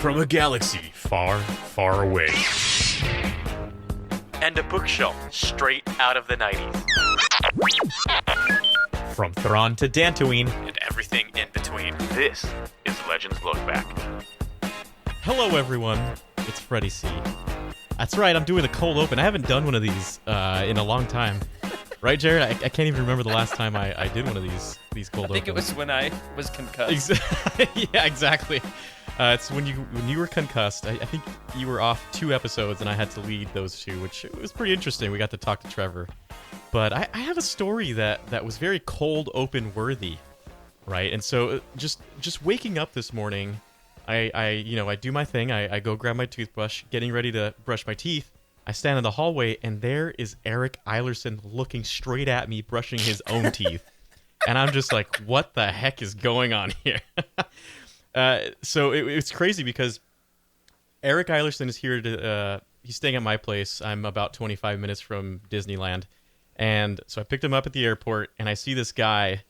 from a galaxy far, far away. And a bookshelf straight out of the 90s. From Thrawn to Dantooine And everything in between. This is Legends Look Back. Hello, everyone. It's Freddy C. That's right, I'm doing a cold open. I haven't done one of these in a long time. Right, Jared? I can't even remember the last time I did one of these cold opens. I think it was when I was concussed. Yeah, exactly. It's when you were concussed. I think you were off 2 episodes, and I had to lead those 2, which was pretty interesting. We got to talk to Trevor. But I have a story that was very cold open worthy, right? And so just waking up this morning, I do my thing. I go grab my toothbrush, getting ready to brush my teeth. I stand in the hallway, and there is Eric Eilerson looking straight at me, brushing his own teeth. And I'm just like, what the heck is going on here? So it's crazy because Eric Eilerson is here to, he's staying at my place. I'm about 25 minutes from Disneyland. And so I picked him up at the airport, and I see this guy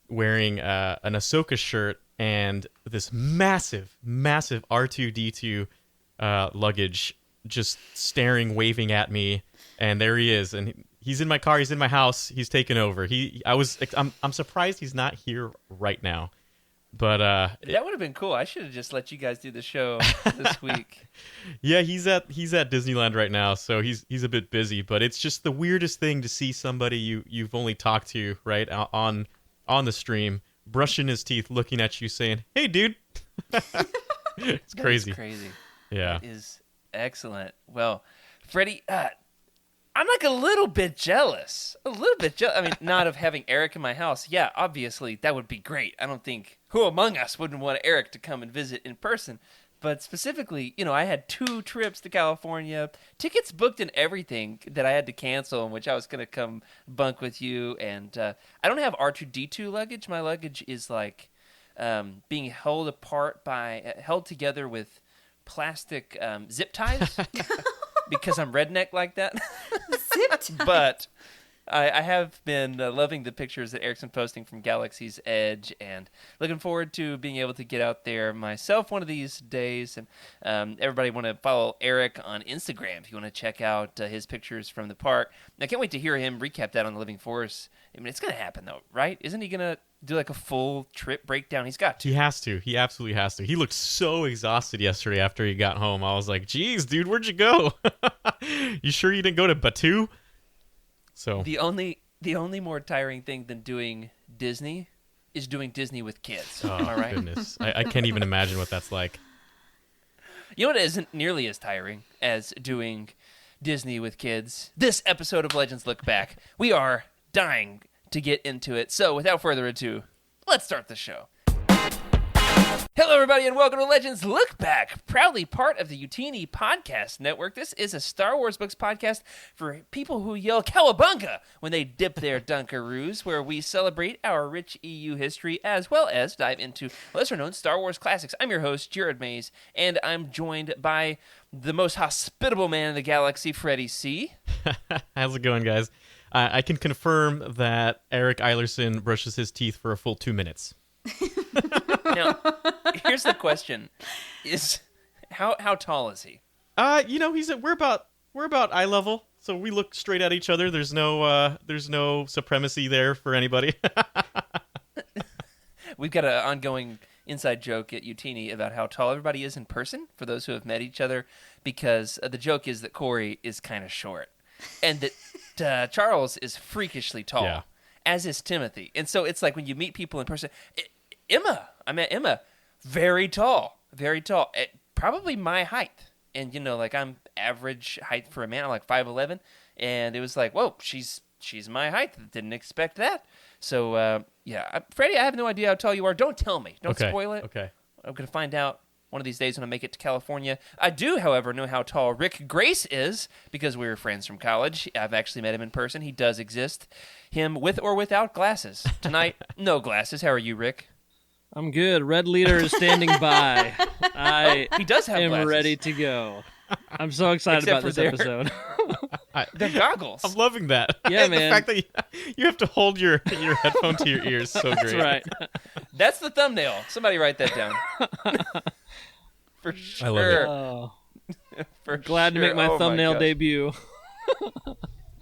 wearing an Ahsoka shirt and this massive, massive R2-D2 luggage, just staring, waving at me. And there he is, and he's in my car. He's in my house. He's taken over. I'm surprised he's not here right now. But that would have been cool. I should have just let you guys do the show this week. Yeah, he's at Disneyland right now, so he's a bit busy. But it's just the weirdest thing to see somebody you've only talked to, right, on the stream, brushing his teeth, looking at you, saying, "Hey, dude." It's crazy. That's crazy. Yeah. That is excellent. Well, Freddie, I'm like a little bit jealous. A little bit jealous. I mean, not of having Eric in my house. Yeah, obviously, that would be great. I don't think who among us wouldn't want Eric to come and visit in person. But specifically, I had 2 trips to California, tickets booked and everything that I had to cancel, in which I was going to come bunk with you. And I don't have R2-D2 luggage. My luggage is like being held together with plastic zip ties because I'm redneck like that. Zip ties. But I have been loving the pictures that Eric's been posting from Galaxy's Edge, and looking forward to being able to get out there myself one of these days. And everybody want to follow Eric on Instagram if you want to check out his pictures from the park. I can't wait to hear him recap that on the Living Force. I mean, it's going to happen, though, right? Isn't he going to do like a full trip breakdown? He's got to. He has to. He absolutely has to. He looked so exhausted yesterday after he got home. I was like, geez, dude, where'd you go? You sure you didn't go to Batu? So The only more tiring thing than doing Disney is doing Disney with kids. Oh, Am I right? goodness. I can't even imagine what that's like. You know what isn't nearly as tiring as doing Disney with kids? This episode of Legends Look Back. We are dying to get into it. So without further ado, let's start the show. Hello, everybody, and welcome to Legends Look Back, proudly part of the Utini Podcast Network. This is a Star Wars books podcast for people who yell cowabunga when they dip their Dunkaroos, where we celebrate our rich EU history as well as dive into lesser-known Star Wars classics. I'm your host, Jared Mays, and I'm joined by the most hospitable man in the galaxy, Freddy C. How's it going, guys? I can confirm that Eric Eilerson brushes his teeth for a full 2 minutes. Now, here's the question: is how tall is he? We're about eye level, so we look straight at each other. There's no supremacy there for anybody. We've got an ongoing inside joke at Utini about how tall everybody is in person for those who have met each other, because the joke is that Corey is kind of short, and that Charles is freakishly tall, yeah, as is Timothy. And so it's like when you meet people in person. I met Emma, very tall, probably my height. And, I'm average height for a man. I'm like 5'11", and it was like, whoa, she's my height. Didn't expect that. So, Freddie, I have no idea how tall you are. Don't tell me. Don't spoil it. Okay. I'm going to find out one of these days when I make it to California. I do, however, know how tall Rick Grace is because we were friends from college. I've actually met him in person. He does exist. Him with or without glasses. Tonight, no glasses. How are you, Rick? I'm good. Red Leader is standing by. He does have am glasses. ready to go. I'm so excited Except about for this episode. They're goggles. I'm loving that. Yeah, The man. fact that you have to hold your headphone to your ears, so great. That's right. That's the thumbnail. Somebody write that down. For sure. I love it. Oh, For glad to sure. make my Oh thumbnail gosh. debut.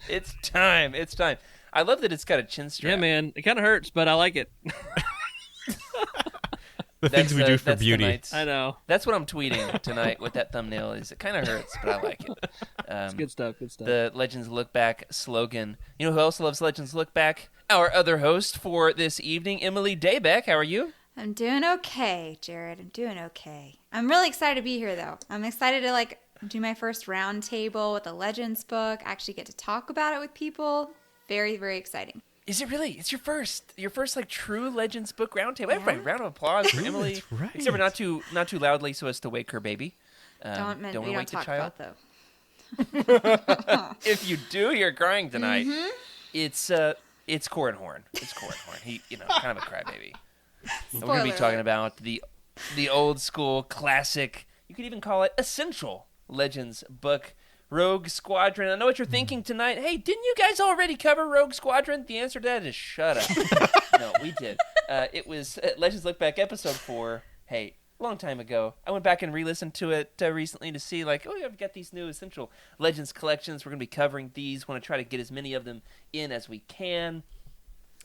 It's time. It's time. I love that it's got a chin strap. Yeah, man. It kind of hurts, but I like it. The things we do for that's beauty. tonight's- I know. That's what I'm tweeting tonight with that thumbnail. Is it kind of hurts, but I like it. It's good stuff. Good stuff. The Legends Look Back slogan. You know who else loves Legends Look Back? Our other host for this evening, Emily Daybeck. How are you? I'm doing okay, Jared. I'm doing okay. I'm really excited to be here, though. I'm excited to do my first round table with the Legends book. Actually get to talk about it with people. Very, very exciting. Is it really? It's your first true Legends book roundtable. Everybody, round of applause for Emily. That's right. Except for not too loudly so as to wake her baby. We wanna don't wake the talk child. about though. If you do hear crying tonight, it's CORRAN HORN. It's CORRAN HORN. He, kind of a crybaby. And we're gonna be Spoiler talking alert. about the old school classic. You could even call it essential Legends book, Rogue Squadron. I know what you're thinking tonight. Hey, didn't you guys already cover Rogue Squadron? The answer to that is shut up. No, we did. It was Legends Look Back episode 4. Hey, a long time ago. I went back and re-listened to it recently to see, yeah, we've got these new essential Legends collections. We're going to be covering these. Want to try to get as many of them in as we can.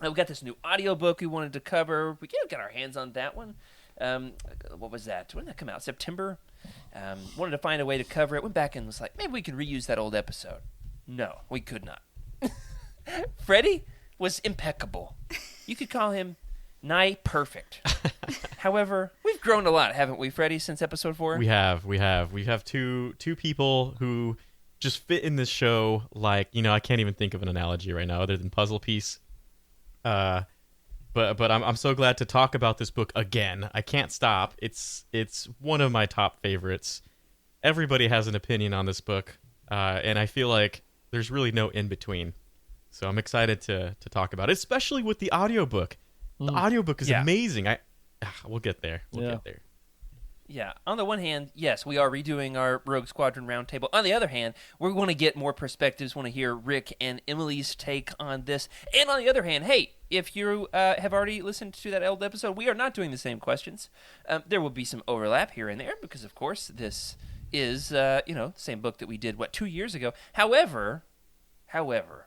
We got this new audiobook we wanted to cover. We got our hands on that one. What was that? When did that come out? September? Wanted to find a way to cover it. Went back and was like, maybe we could reuse that old episode. No, we could not. Freddy was impeccable. You could call him nigh perfect. However, we've grown a lot, haven't we, Freddy, since episode 4? We have two people who just fit in this show. I can't even think of an analogy right now other than puzzle piece. But I'm so glad to talk about this book again. I can't stop. It's one of my top favorites. Everybody has an opinion on this book, and I feel like there's really no in between. So I'm excited to talk about it, especially with the audiobook. The audiobook is amazing. We'll get there. We'll get there. Yeah. On the one hand, yes, we are redoing our Rogue Squadron roundtable. On the other hand, we want to get more perspectives, want to hear Rick and Emily's take on this. And on the other hand, hey, if you have already listened to that old episode, we are not doing the same questions. There will be some overlap here and there because, of course, this is, the same book that we did, 2 years ago. However,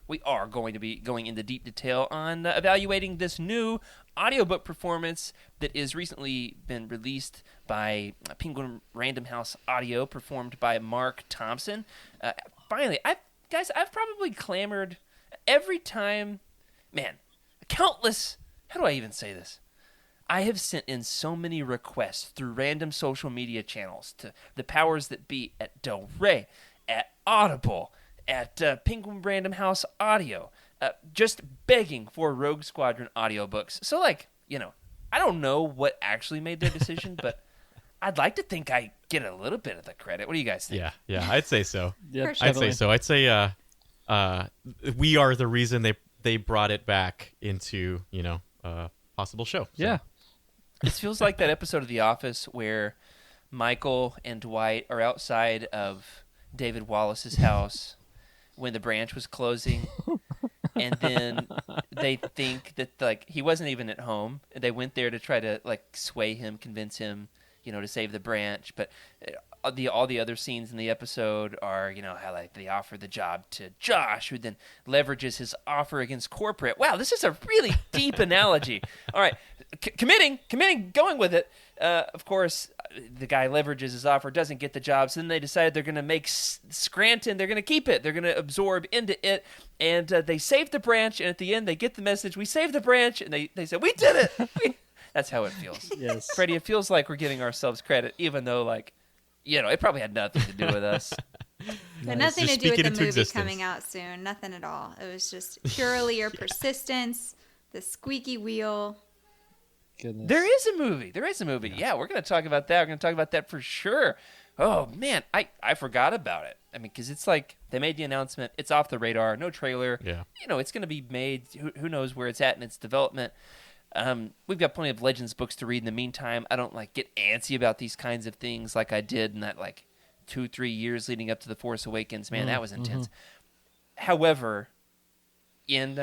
we are going to be going into deep detail on evaluating this new audiobook performance that is recently been released by Penguin Random House Audio, performed by Mark Thompson. Finally, I've probably clamored every time, countless, how do I even say this? I have sent in so many requests through random social media channels to the powers that be at Del Rey, at Audible, at Penguin Random House Audio, just begging for Rogue Squadron audiobooks. So, I don't know what actually made their decision, but I'd like to think I get a little bit of the credit. What do you guys think? Yeah, I'd say so. Yep, For sure. I'd say so. I'd say we are the reason they brought it back into a possible show. So. Yeah. This feels like that episode of The Office where Michael and Dwight are outside of David Wallace's house when the branch was closing, and then they think that he wasn't even at home. They went there to try to sway him, convince him, to save the branch. But all the other scenes in the episode are how they offer the job to Josh, who then leverages his offer against corporate. Wow, this is a really deep analogy. All right, committing, going with it. Of course, the guy leverages his offer, doesn't get the job, so then they decide they're going to make Scranton, they're going to keep it, they're going to absorb into it, and they save the branch, and at the end they get the message, we saved the branch, and they say, we did it! That's how it feels. Yes. Freddie, it feels like we're giving ourselves credit, even though, it probably had nothing to do with us. Had nothing Just to do with speak it the into movie existence. coming out soon. Nothing at all. It was just purely your persistence, the squeaky wheel. Goodness. There is a movie. Yeah, we're going to talk about that. We're going to talk about that for sure. Oh, man, I forgot about it. I mean, because it's they made the announcement. It's off the radar. No trailer. Yeah. It's going to be made. Who knows where it's at in its development. We've got plenty of Legends books to read in the meantime. I don't get antsy about these kinds of things like I did in that 2-3 years leading up to The Force Awakens. Man, that was intense. However, in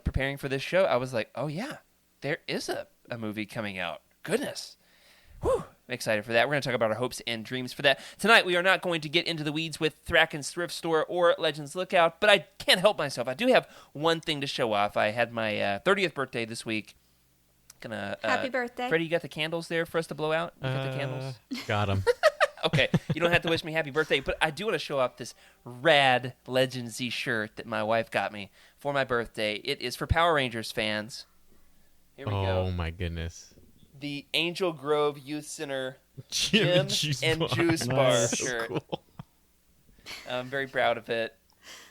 preparing for this show, I was like, oh yeah, there is a movie coming out. Goodness. Whew, I'm excited for that. We're going to talk about our hopes and dreams for that. Tonight, we are not going to get into the weeds with Thracken's Thrift Store or Legends Lookout, but I can't help myself. I do have one thing to show off. I had my 30th birthday this week. Happy birthday. Freddie, you got the candles there for us to blow out? You got the candles? Got him. Okay, you don't have to wish me happy birthday, but I do want to show off this rad Legends-y shirt that my wife got me for my birthday. It is for Power Rangers fans. Here we go. Oh my goodness. The Angel Grove Youth Center Jim Jim and Juice and Bar. Juice Bar Nice. shirt. Cool. I'm very proud of it.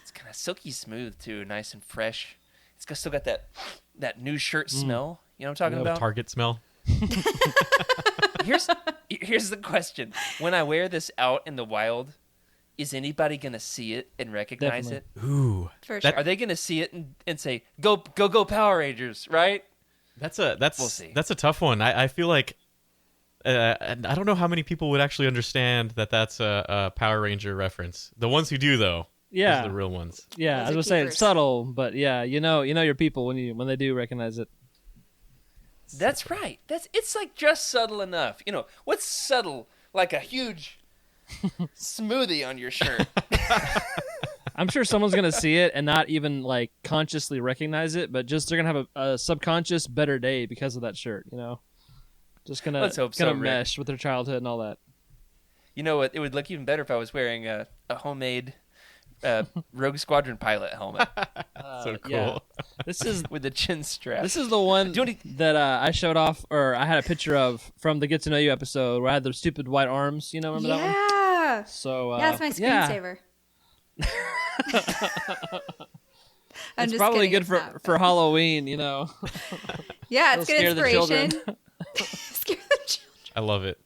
It's kind of silky smooth too, nice and fresh. It's still got that new shirt smell. You know what I'm talking about? Target smell. Here's the question: when I wear this out in the wild, is anybody gonna see it and recognize Definitely. it? Ooh. For That- sure. Are they gonna see it and say, "Go Power Rangers"? Right? We'll see. That's a tough one. I feel like and I don't know how many people would actually understand that that's a Power Ranger reference. The ones who do, though, Yeah. those are the real ones. Yeah, I Those was are gonna say keepers. it's subtle, but yeah, you know your people when they do recognize it. That's right. It's like just subtle enough. You know what's subtle? Like a huge smoothie on your shirt. I'm sure someone's gonna see it and not even like consciously recognize it, but just they're gonna have a subconscious better day because of that shirt. You know, just gonna Let's hope so, gonna Rick. mesh with their childhood and all that. You know what? It would look even better if I was wearing a homemade Rogue Squadron pilot helmet So cool. Yeah. This is with the chin strap. This is the one Do you want that I showed off, or I had a picture of from the Get to Know You episode where I had the stupid white arms. You know, remember that one? Yeah. So Yeah, it's my yeah, screensaver. I'm it's just probably kidding, good it's for not, for but- Halloween. You know, Yeah, It'll it's good scare the inspiration. children. Scare the children. I love it.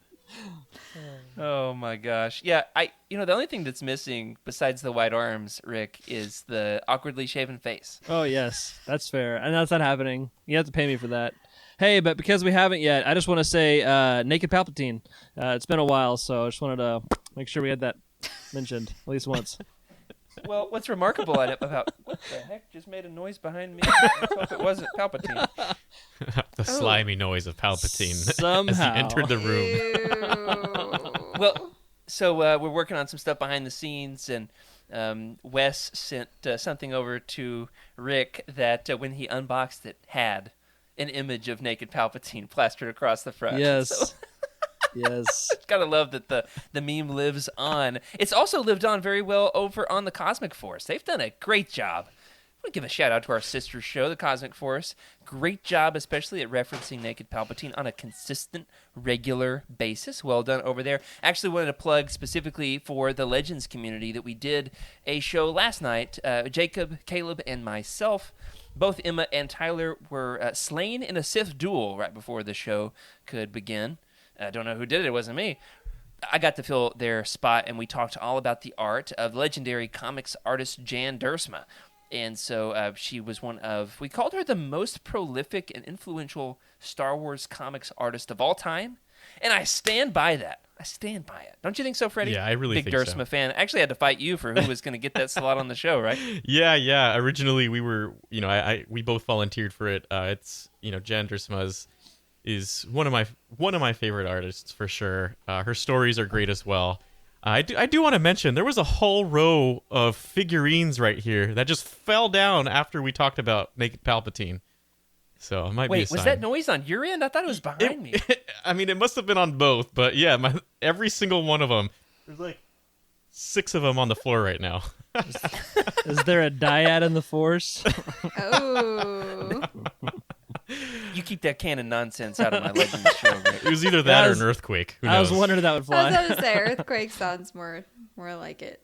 Oh my gosh. Yeah, the only thing that's missing besides the white arms, Rick, is the awkwardly shaven face. oh yes, that's fair, and that's not happening. You have to pay me for that. Hey, but because we haven't yet, I just want to say Naked Palpatine. It's been a while, so I just wanted to make sure we had that mentioned at least once. Well, what's remarkable about what the heck just made a noise behind me? Let's hope it wasn't Palpatine. The slimy noise of Palpatine as he Somehow. entered the room. Ew. Well, so we're working on some stuff behind the scenes, and Wes sent something over to Rick that when he unboxed it had an image of naked Palpatine plastered across the front. Yes, So, yes. gotta love that the meme lives on. It's also lived on very well over on the Cosmic Force. They've done a great job. I want to give a shout out to our sister show, the Cosmic Force. Great job, especially at referencing Naked Palpatine on a consistent, regular basis. Well done over there. Actually wanted to plug specifically for the Legends community that we did a show last night. Jacob, Caleb, and myself, both Emma and Tyler, were slain in a Sith duel right before the show could begin. I don't know who did it. It wasn't me. I got to fill their spot, and we talked all about the art of legendary comics artist Jan Duursma. And so she was we called her the most prolific and influential Star Wars comics artist of all time. And I stand by that. I stand by it. Don't you think so, Freddie? Yeah, I really Big think Duursma so. fan. I actually had to fight you for who was going to get that slot on the show, right? Yeah. Originally, we were, we both volunteered for it. It's, Jan Duursma is one of my favorite artists for sure. Her stories are great as well. I do want to mention there was a whole row of figurines right here that just fell down after we talked about Naked Palpatine. So it might be a Wait, sign. was that noise on your end? I thought it was behind me. I mean, it must have been on both, but yeah, every single one of them. There's like 6 of them on the floor right now. Is there a dyad in the Force? Oh. You keep that canon nonsense out of my Legends show, Rick. It was either that or was- an earthquake. Who I was knows? wondering if that would I was fly. about to say earthquake sounds more like it.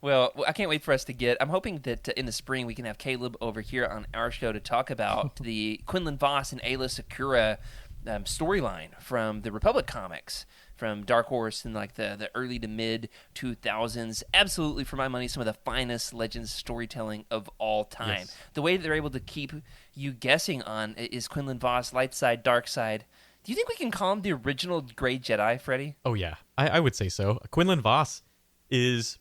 Well, I can't wait for us to get. I'm hoping that in the spring we can have Caleb over here on our show to talk about the Quinlan Voss and Ayla Secura storyline from the Republic comics, from Dark Horse in like the early to mid 2000s. Absolutely, for my money, some of the finest Legends storytelling of all time. Yes. The way that they're able to keep you guessing on is Quinlan Voss, light side, dark side. Do you think we can call him the original Grey Jedi, Freddy? Oh yeah, I would say so. Quinlan Voss is.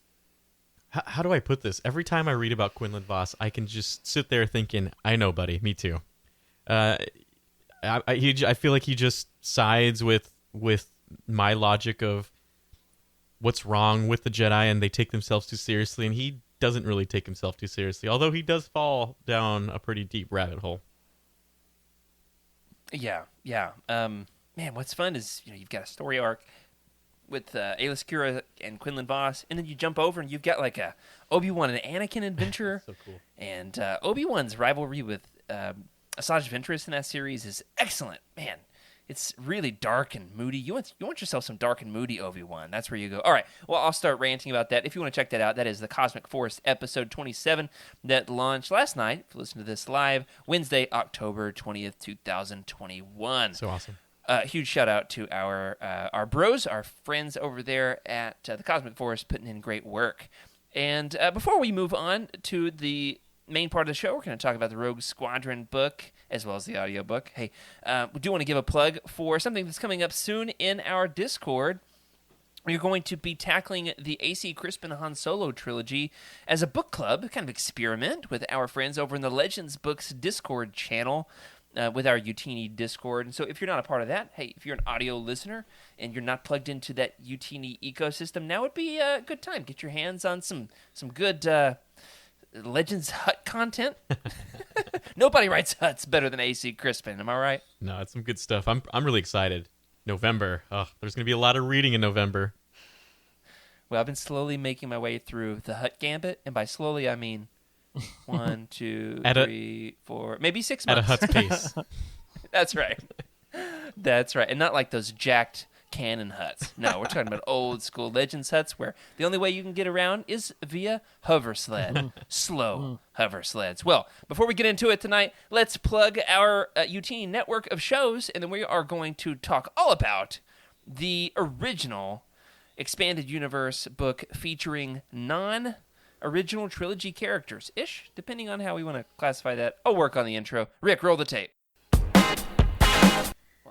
How do I put this? Every time I read about Quinlan Voss, I can just sit there thinking, I know, buddy, me too. I feel like he just sides with my logic of what's wrong with the Jedi, and they take themselves too seriously, and he doesn't really take himself too seriously, although he does fall down a pretty deep rabbit hole. Yeah. Man, what's fun is you've got a story arc with Aayla Secura and Quinlan Vos, and then you jump over and you've got like a Obi-Wan and Anakin adventure. So cool. And Obi-Wan's rivalry with Asajj Ventress in that series is excellent. Man, it's really dark and moody. You want yourself some dark and moody Obi-Wan. That's where you go. All right, well, I'll start ranting about that. If you want to check that out, that is the Cosmic Force episode 27 that launched last night. If you listen to this live, Wednesday, October 20th, 2021. So awesome. Huge shout out to our bros, our friends over there at the Cosmic Force, putting in great work. And before we move on to the main part of the show, we're going to talk about the Rogue Squadron book as well as the audiobook. Hey, we do want to give a plug for something that's coming up soon in our Discord. We're going to be tackling the A.C. Crispin Han Solo trilogy as a book club, kind of experiment with our friends over in the Legends Books Discord channel. With our Utini Discord. And so if you're not a part of that, hey, if you're an audio listener and you're not plugged into that Utini ecosystem, now would be a good time. Get your hands on some good Legends Hut content. Nobody writes Huts better than AC Crispin, am I right? No, it's some good stuff. I'm really excited. November. Oh, there's going to be a lot of reading in November. Well, I've been slowly making my way through the Hut Gambit, and by slowly I mean 1, 2, 3, 4, maybe 6 months. At a Hut's pace. That's right. That's right. And not like those jacked cannon huts. No, we're talking about old school Legends huts where the only way you can get around is via hover sled. Slow hover sleds. Well, before we get into it tonight, let's plug our UT network of shows, and then we are going to talk all about the original Expanded Universe book featuring non-original trilogy characters-ish, depending on how we want to classify that. I'll work on the intro. Rick, roll the tape.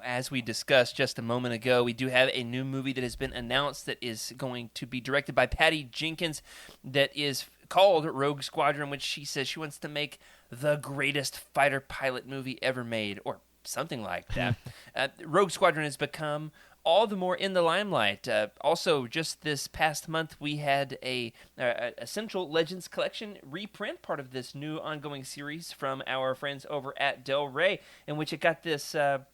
As we discussed just a moment ago, we do have a new movie that has been announced that is going to be directed by Patty Jenkins that is called Rogue Squadron, which she says she wants to make the greatest fighter pilot movie ever made, or something like that. Rogue Squadron has become all the more in the limelight. Also, just this past month, we had a Central Legends Collection reprint, part of this new ongoing series from our friends over at Del Rey, in which it got this... what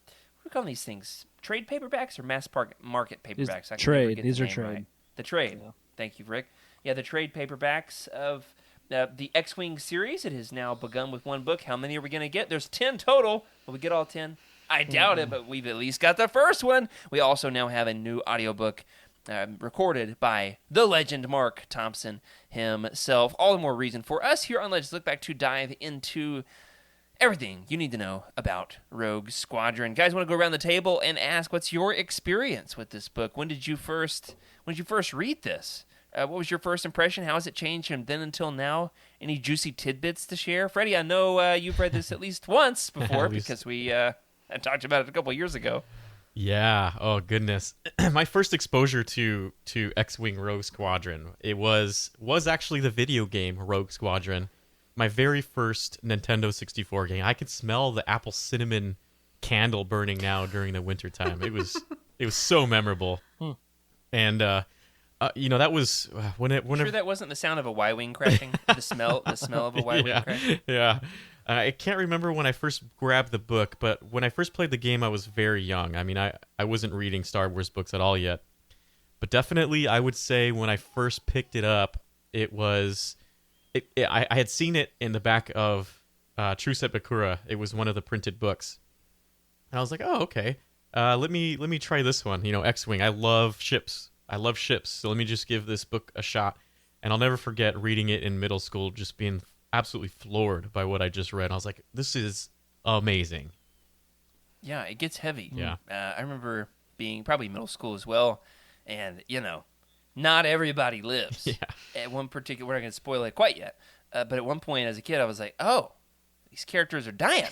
do we call these things? Trade paperbacks or mass market paperbacks? Trade. These are trade. Right. The trade. Yeah. Thank you, Rick. Yeah, the trade paperbacks of the X-Wing series. It has now begun with one book. How many are we going to get? There's 10 total. Will we get all 10? I doubt it, but we've at least got the first one. We also now have a new audiobook recorded by the legend Mark Thompson himself. All the more reason for us here on Legends Look Back to dive into everything you need to know about Rogue Squadron. Guys, want to go around the table and ask, what's your experience with this book? When did you first read this? What was your first impression? How has it changed from then until now? Any juicy tidbits to share? Freddie, I know you've read this at least once before because we talked about it a couple years ago. Yeah. Oh, goodness. My first exposure to X-Wing Rogue Squadron, it was actually the video game Rogue Squadron. My very first Nintendo 64 game. I could smell the apple cinnamon candle burning now during the wintertime. It was so memorable. And that was Sure that wasn't the sound of a Y-wing crashing? the smell of a Y-wing crashing? Yeah. I can't remember when I first grabbed the book, but when I first played the game, I was very young. I mean, I wasn't reading Star Wars books at all yet. But definitely, I would say when I first picked it up, it was... I had seen it in the back of True Set Bakura. It was one of the printed books. And I was like, oh, okay. Let me try this one. X-Wing. I love ships. So let me just give this book a shot. And I'll never forget reading it in middle school, just being absolutely floored by what I just read. I was like, this is amazing. Yeah, it gets heavy. Yeah. I remember being probably middle school as well. And, not everybody lives. Yeah. At one particular, we're not going to spoil it quite yet, but at one point as a kid, I was like, oh, these characters are dying.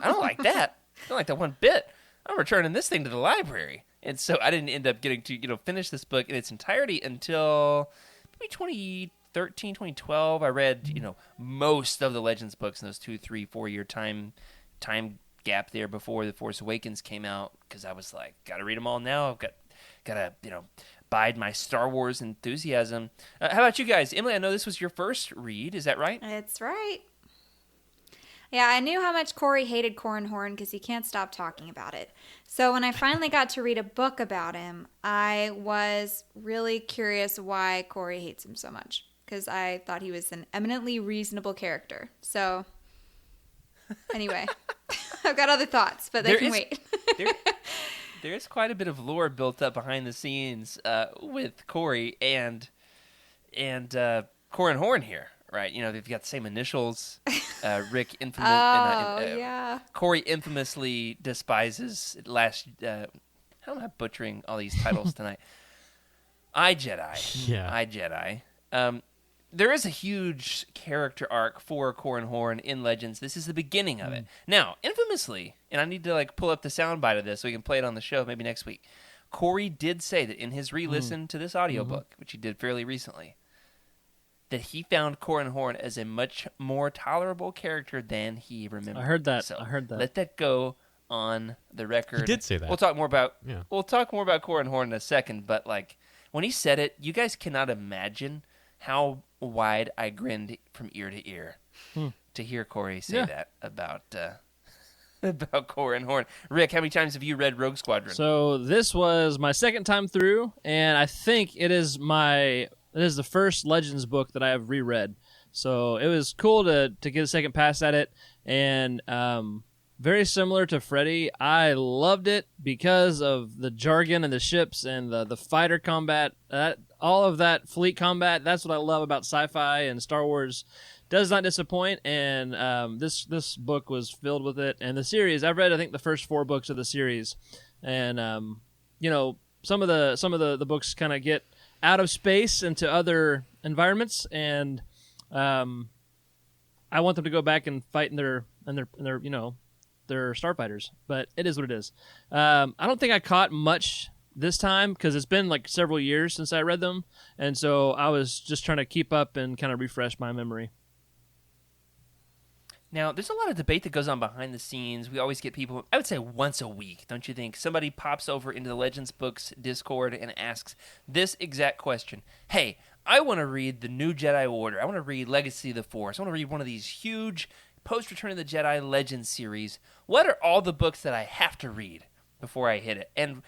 I don't like that. I don't like that one bit. I'm returning this thing to the library. And so I didn't end up getting to, finish this book in its entirety until maybe 2013, 2012. I read, most of the Legends books in those 2, 3, 4 year time gap there before The Force Awakens came out because I was like, got to read them all now. I've got to, bide my Star Wars enthusiasm. How about you guys? Emily, I know this was your first read. Is that right? It's right. Yeah, I knew how much Corey hated CORRAN HORN because he can't stop talking about it. So when I finally got to read a book about him, I was really curious why Corey hates him so much, because I thought he was an eminently reasonable character. So anyway, I've got other thoughts, but they can wait. There is quite a bit of lore built up behind the scenes with Corey and CORRAN HORN here. Right, they've got the same initials. Rick yeah. Corey infamously despises how am I butchering all these titles tonight? I Jedi. Yeah. I Jedi. There is a huge character arc for CORRAN HORN in Legends. This is the beginning of it. Now, infamously, and I need to pull up the soundbite of this so we can play it on the show maybe next week. Corey did say that in his re-listen to this audiobook, which he did fairly recently, that he found CORRAN HORN as a much more tolerable character than he remembered. I heard that. So I heard that. Let that go on the record. He did say that. We'll talk more about Yeah. CORRAN HORN in a second, but when he said it, you guys cannot imagine how wide I grinned from ear to ear to hear Corey say that about CORRAN HORN. Rick, how many times have you read Rogue Squadron? So this was my second time through, and I think it is the first Legends book that I have reread. So it was cool to get a second pass at it. And very similar to Freddy, I loved it because of the jargon and the ships and the fighter combat. All of that fleet combat, that's what I love about sci-fi, and Star Wars does not disappoint. And this book was filled with it. And the series, I've read I think the first 4 books of the series. And some of the books kind of get out of space into other environments, and I want them to go back and fight in their starfighters. But it is what it is. I don't think I caught much this time because it's been several years since I read them, and so I was just trying to keep up and kind of refresh my memory. Now, there's a lot of debate that goes on behind the scenes. We always get people, I would say once a week, don't you think? Somebody pops over into the Legends Books Discord and asks this exact question. Hey, I want to read the New Jedi Order. I want to read Legacy of the Force. I want to read one of these huge post-Return of the Jedi Legends series. What are all the books that I have to read before I hit it? And,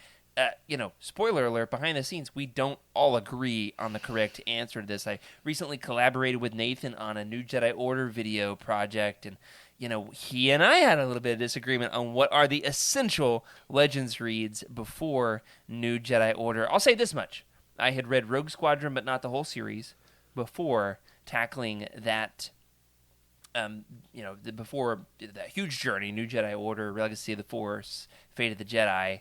spoiler alert, behind the scenes, we don't all agree on the correct answer to this. I recently collaborated with Nathan on a New Jedi Order video project, and, he and I had a little bit of disagreement on what are the essential Legends reads before New Jedi Order. I'll say this much. I had read Rogue Squadron, but not the whole series, before tackling that, before that huge journey, New Jedi Order, Legacy of the Force, Fate of the Jedi.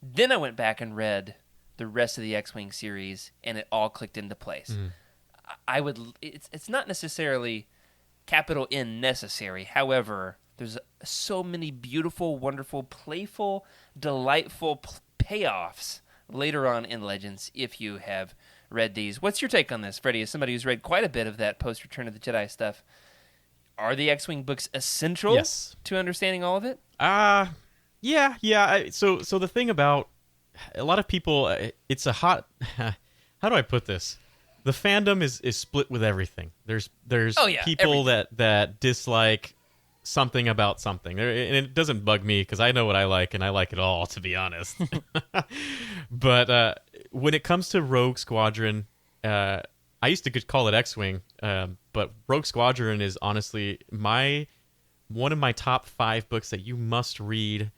Then I went back and read the rest of the X-Wing series, and it all clicked into place. It's not necessarily capital N necessary. However, there's so many beautiful, wonderful, playful, delightful payoffs later on in Legends if you have read these. What's your take on this, Freddy? As somebody who's read quite a bit of that post-Return of the Jedi stuff, are the X-Wing books essential to understanding all of it? Yeah. So the thing about a lot of people, it's a hot. How do I put this? The fandom is split with everything. There's people that dislike something about something, and it doesn't bug me because I know what I like, and I like it all, to be honest. But when it comes to Rogue Squadron, I used to call it X-Wing, but Rogue Squadron is honestly one of my top 5 books that you must read.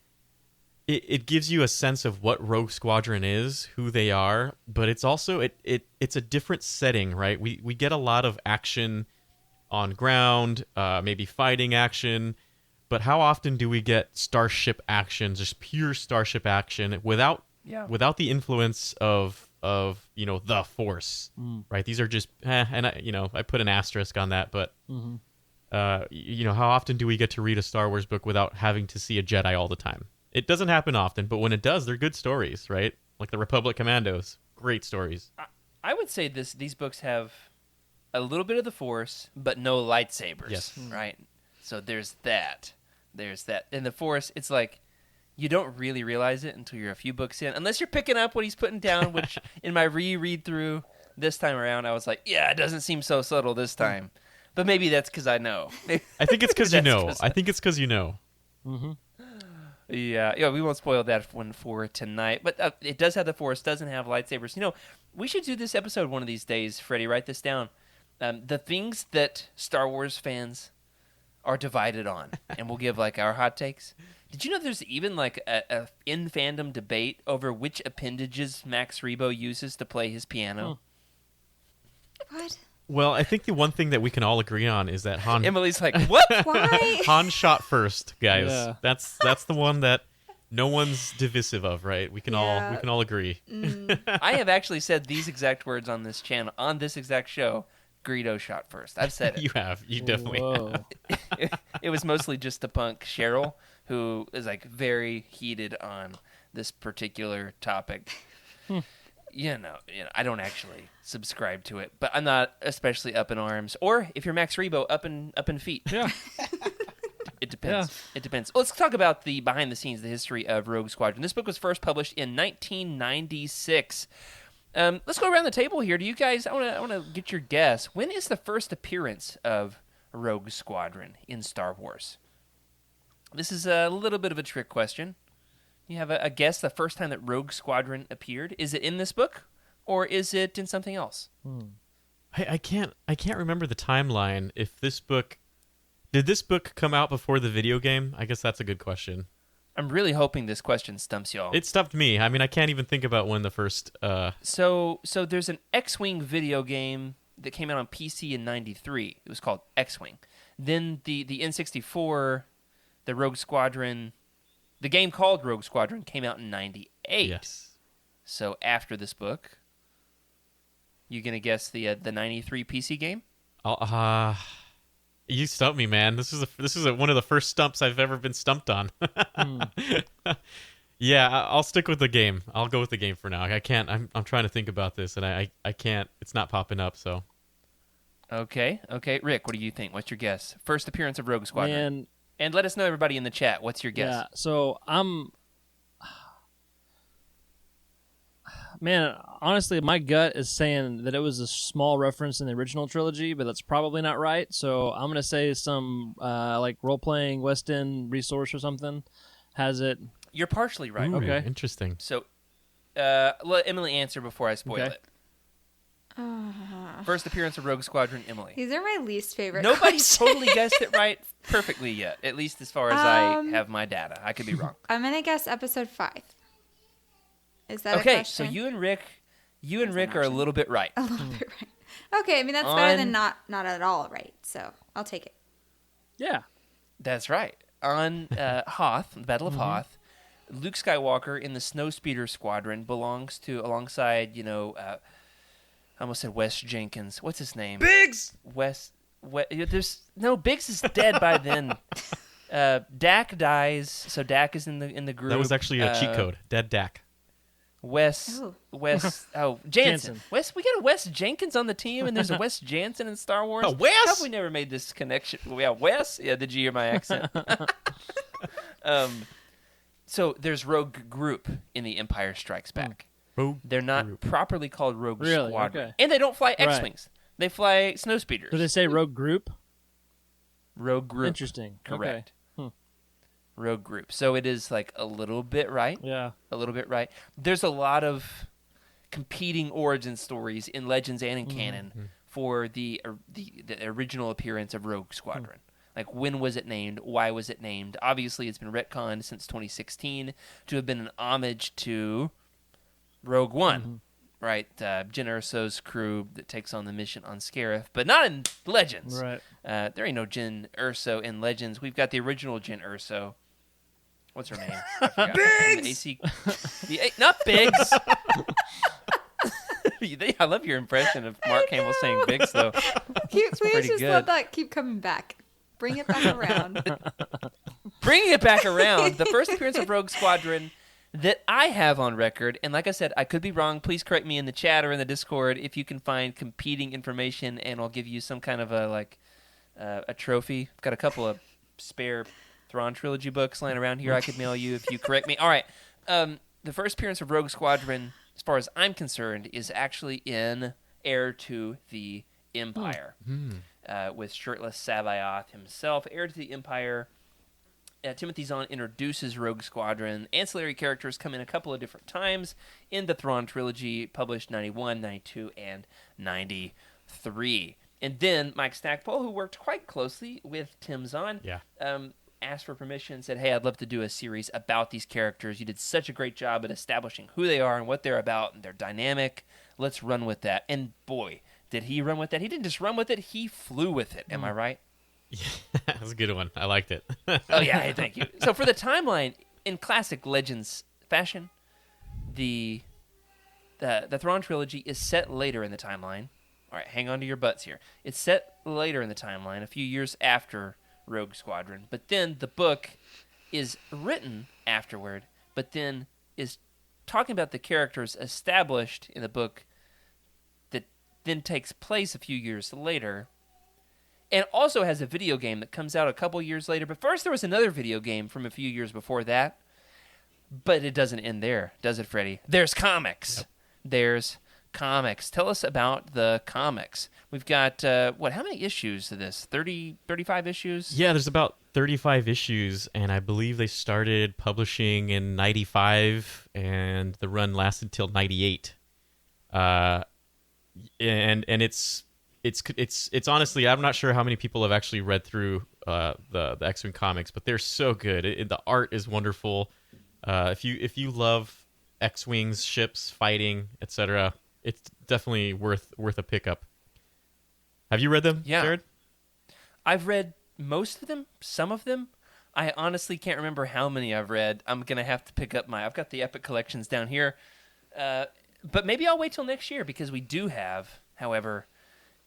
It gives you a sense of what Rogue Squadron is, who they are, but it's also it's a different setting, right? We get a lot of action on ground, maybe fighting action, but how often do we get starship action, just pure starship action without the influence of the Force, right? These are just and I put an asterisk on that, but how often do we get to read a Star Wars book without having to see a Jedi all the time? It doesn't happen often, but when it does, they're good stories, right? Like the Republic Commandos, great stories. I would say these books have a little bit of the Force, but no lightsabers, yes. Right? So there's that. there's that. In the Force, it's like you don't really realize it until you're a few books in, unless you're picking up what he's putting down. Which in my reread through this time around, I was like, yeah, it doesn't seem so subtle this time. But maybe that's because I know. I think it's because you know. I think it's because you know. Mm-hmm. Yeah, we won't spoil that one for tonight. But it does have the Force, doesn't have lightsabers. You know, we should do this episode one of these days, Freddie. Write this down. The things that Star Wars fans are divided on, and we'll give like our hot takes. Did you know there's even like a in fandom debate over which appendages Max Rebo uses to play his piano? What? Well, I think the one thing that we can all agree on is that Han Emily's like, what? Why? Han shot first, guys. Yeah. That's the one that no one's divisive of, right? We can all agree. I have actually said these exact words on this channel, on this exact show. Greedo shot first. I've said it. You have. You definitely have. Whoa. It was mostly just the punk Cheryl who is like very heated on this particular topic. You know, I don't actually subscribe to it, but I'm not especially up in arms. Or if you're Max Rebo, up in feet. Yeah. It depends. It depends. Let's talk about the behind the scenes, the history of Rogue Squadron. This book was first published in 1996. Let's go around the table here. Do you guys? I want to get your guess. When is the first appearance of Rogue Squadron in Star Wars? This is a little bit of a trick question. You have a guess the first time that Rogue Squadron appeared? Is it in this book, or is it in something else? I can't remember the timeline. If this book did this book come out before the video game? I guess that's a good question. I'm really hoping this question stumps y'all. It stumped me. I mean, I can't even think about when the first. So there's an X-Wing video game that came out on PC in '93. It was called X-Wing. Then the N64, the Rogue Squadron, the game called Rogue Squadron came out in '98. Yes. So after this book, you gonna guess the '93 PC game? You stumped me, man. This is one of the first stumps I've ever been stumped on. Yeah, I'll stick with the game. I'll go with the game for now. I can't. I'm trying to think about this, and I can't. It's not popping up. So. Okay. Rick, what do you think? What's your guess? First appearance of Rogue Squadron. Man, And let us know, everybody in the chat. What's your guess? yeah. So man, honestly, my gut is saying that it was a small reference in the original trilogy, but that's probably not right. So I'm gonna say some like role-playing West End resource or something has it. You're partially right. Ooh, Okay. Interesting. So, let Emily answer before I spoil Okay. it. First appearance of Rogue Squadron, Emily. These are my least favorite Nobody's questions. totally guessed it right perfectly yet, at least as far as I have my data. I could be wrong. I'm going to guess episode 5. Is that a Okay, question? so you and Rick are a option. little bit right. A little bit right. Okay, I mean, that's better than not at all right, so I'll take it. Yeah. That's right. On Hoth, the Battle of Hoth, Luke Skywalker in the Snowspeeder Squadron belongs to, alongside, I almost said Wes Jenkins. What's his name? Biggs. Biggs is dead by then. Dak dies, so Dak is in the group. That was actually a cheat code. Dead Dak. Wes Jansen. Jansen. We got a Wes Jenkins on the team, and there's a Wes Jansen in Star Wars. Oh, Wes? How have we never made this connection? Yeah, Wes. Yeah, did you hear my accent? So there's Rogue Group in The Empire Strikes Back. Rogue They're not Group. properly called Rogue Really? Squadron, Okay. and they don't fly Right. X-wings. They fly Snowspeeders. Do they say Rogue Group? Rogue Group. Interesting. Correct. Okay. Rogue Group. So it is like a little bit right. Yeah. A little bit right. There's a lot of competing origin stories in Legends and in canon for the original appearance of Rogue Squadron. Like, when was it named? Why was it named? Obviously, it's been retconned since 2016 to have been an homage to Rogue One, right? Jyn Erso's crew that takes on the mission on Scarif, but not in Legends. Right. There ain't no Jyn Erso in Legends. We've got the original Jyn Erso. What's her name? I forgot. Biggs! Not Biggs. I love your impression of Mark Hamill saying Biggs, though. Please pretty just good. let that keep coming back. Bring it back around. Bringing it back around, the first appearance of Rogue Squadron that I have on record, and like I said, I could be wrong. Please correct me in the chat or in the Discord if you can find competing information, and I'll give you some kind of a trophy. I've got a couple of spare Thrawn trilogy books laying around here I could mail you if you correct me. All right. The first appearance of Rogue Squadron, as far as I'm concerned, is actually in Heir to the Empire, with shirtless Sabayoth himself. Heir to the Empire. Timothy Zahn introduces Rogue Squadron. Ancillary characters come in a couple of different times in the Thrawn trilogy, published 91, 92, and 93. And then Mike Stackpole, who worked quite closely with Tim Zahn, asked for permission, said, hey, I'd love to do a series about these characters. You did such a great job at establishing who they are and what they're about and their dynamic. Let's run with that. And boy, did he run with that. He didn't just run with it, he flew with it. Am I right? Yeah, that was a good one. I liked it. Oh, yeah, hey, thank you. So for the timeline, in classic Legends fashion, the Thrawn trilogy is set later in the timeline. All right, hang on to your butts here. It's set later in the timeline, a few years after Rogue Squadron. But then the book is written afterward, but then is talking about the characters established in the book that then takes place a few years later. And also has a video game that comes out a couple years later. But first there was another video game from a few years before that. But it doesn't end there, does it, Freddy? There's comics. Yep. There's comics. Tell us about the comics. We've got, how many issues of this? 30, 35 issues? Yeah, there's about 35 issues, and I believe they started publishing in 95, and the run lasted till 98. And it's honestly, I'm not sure how many people have actually read through the X-Wing comics, but they're so good. The art is wonderful. If you love X-Wings, ships, fighting, etc., it's definitely worth a pickup. Have you read them, Yeah. Jared? I've read most of them, some of them. I honestly can't remember how many I've read. I'm going to have to pick up I've got the Epic Collections down here. But maybe I'll wait till next year because we do have, however,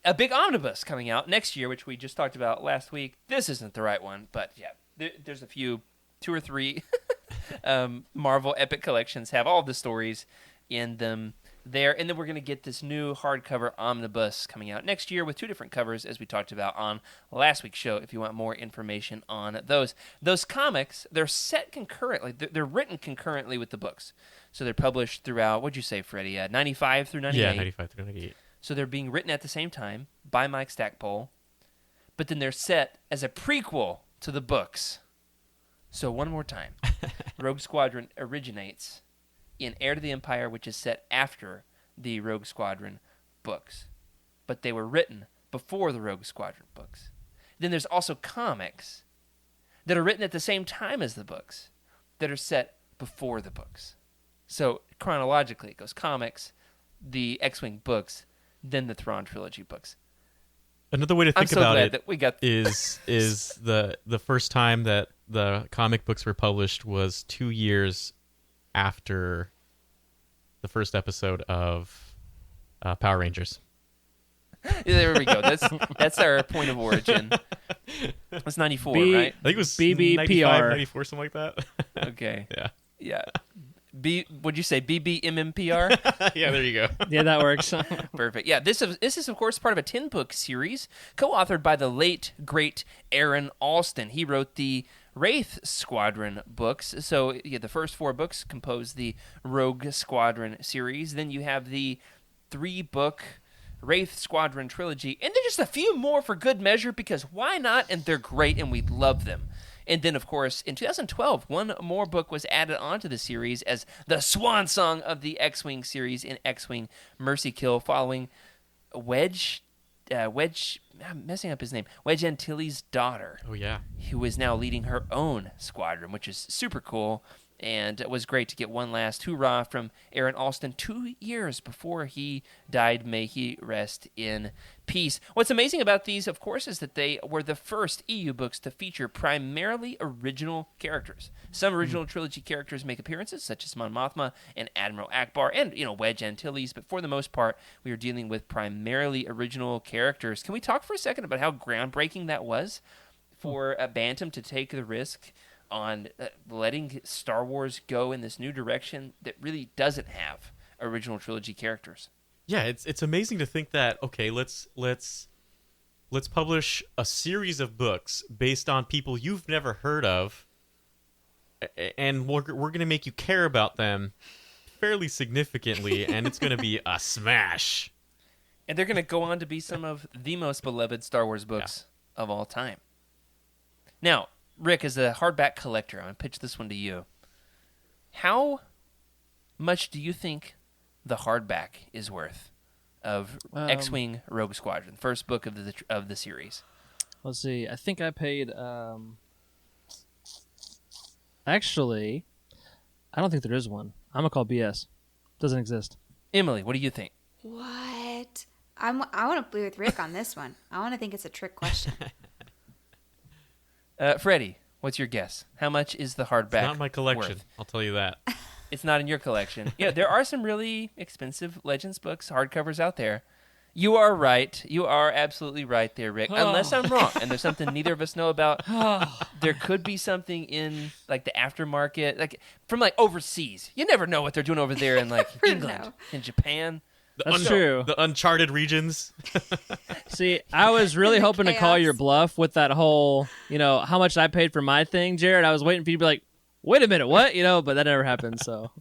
a big omnibus coming out next year, which we just talked about last week. This isn't the right one, but yeah, there's a few, 2 or 3 Marvel Epic Collections have all the stories in them there. And then we're going to get this new hardcover omnibus coming out next year with 2 different covers, as we talked about on last week's show, if you want more information on those. Those comics, they're set concurrently. They're written concurrently with the books. So they're published throughout, what'd you say, Freddie, 95 through 98? Yeah, 95 through 98. So they're being written at the same time by Mike Stackpole, but then they're set as a prequel to the books. So one more time, Rogue Squadron originates in Heir to the Empire, which is set after the Rogue Squadron books. But they were written before the Rogue Squadron books. Then there's also comics that are written at the same time as the books that are set before the books. So chronologically, it goes comics, the X-Wing books, then the Thrawn trilogy books. Another way to think I'm so about glad it that we got is the first time that the comic books were published was 2 years after the first episode of Power Rangers. Yeah, there we go. That's our point of origin. That's 94, right? I think it was BBPR. 95, 94, something like that. Okay. Yeah. Yeah. Would you say BBMMPR? Yeah, there you go. Yeah, that works. Perfect. Yeah, this is of course part of a 10-book series co-authored by the late great Aaron Alston. He wrote the Wraith Squadron books. So yeah, the first 4 books compose the Rogue Squadron series. Then you have the 3-book Wraith Squadron trilogy, and then just a few more for good measure because why not? And they're great, and we love them. And then, of course, in 2012, one more book was added onto the series as the swan song of the X-Wing series in X-Wing Mercy Kill, following Wedge, I'm messing up his name, Wedge Antilles' daughter, Oh, yeah. who is now leading her own squadron, which is super cool. And it was great to get one last hoorah from Aaron Alston 2 years before he died. May he rest in peace. What's amazing about these, of course, is that they were the first EU books to feature primarily original characters. Some original trilogy characters make appearances, such as Mon Mothma and Admiral Akbar and, Wedge Antilles, but for the most part, we are dealing with primarily original characters. Can we talk for a second about how groundbreaking that was for a Bantam to take the risk on letting Star Wars go in this new direction that really doesn't have original trilogy characters? Yeah, it's amazing to think that, okay, let's let's publish a series of books based on people you've never heard of, and we're going to make you care about them fairly significantly, and it's going to be a smash. And they're going to go on to be some of the most beloved Star Wars books of all time. Now, Rick, as a hardback collector, I'm going to pitch this one to you. How much do you think the hardback is worth of X-Wing Rogue Squadron, first book of the series? Let's see. I think I paid. Actually, I don't think there is one. I'm gonna call BS. Doesn't exist. Emily, what do you think? What? I want to be with Rick on this one. I want to think it's a trick question. Freddy, what's your guess? How much is the hardback? It's not my collection. worth? I'll tell you that. It's not in your collection. Yeah, there are some really expensive Legends books, hardcovers out there. You are right. You are absolutely right there, Rick. Unless I'm wrong, and there's something neither of us know about. There could be something in like the aftermarket, like from like overseas. You never know what they're doing over there in like England, know. in Japan. That's true. The uncharted regions. See, I was really The hoping to call chaos. your bluff with that whole, how much I paid for my thing, Jared. I was waiting for you to be like, wait a minute, what? But that never happened, so.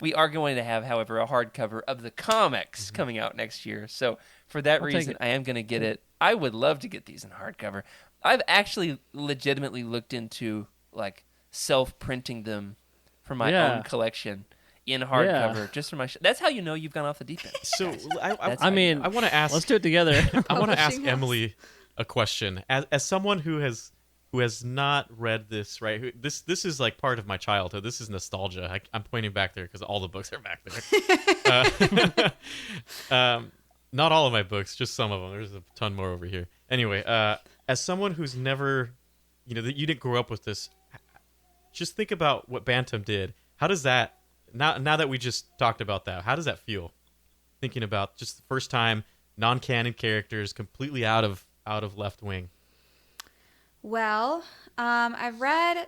We are going to have, however, a hardcover of the comics coming out next year. So for that I'll take reason, it. I am going to get it. I would love to get these in hardcover. I've actually legitimately looked into like self-printing them for my own collection in hardcover, just for my. That's how you know you've gone off the deep end. So That's I how you know. I want to ask. Let's do it together. I want to ask Publishing house. Emily a question. As someone who has not read this, right? This is like part of my childhood. This is nostalgia. I'm pointing back there because all the books are back there. Not all of my books, just some of them. There's a ton more over here. Anyway, as someone who's never, that you didn't grow up with this, just think about what Bantam did. How does that, now that we just talked about that, how does that feel? Thinking about just the first time, non-canon characters, completely out of Left Wing. Well, I read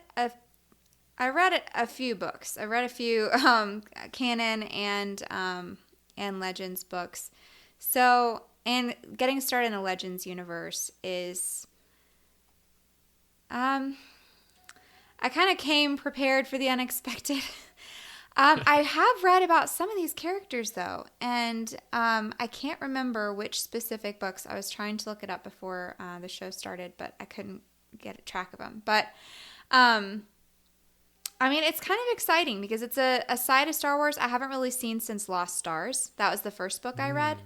a few books. I read a few canon and Legends books. So, and getting started in the Legends universe is, I kind of came prepared for the unexpected. I have read about some of these characters though, and I can't remember which specific books. I was trying to look it up before the show started, but I couldn't get a track of them. But it's kind of exciting because it's a side of Star Wars I haven't really seen since Lost Stars. That was the first book I read.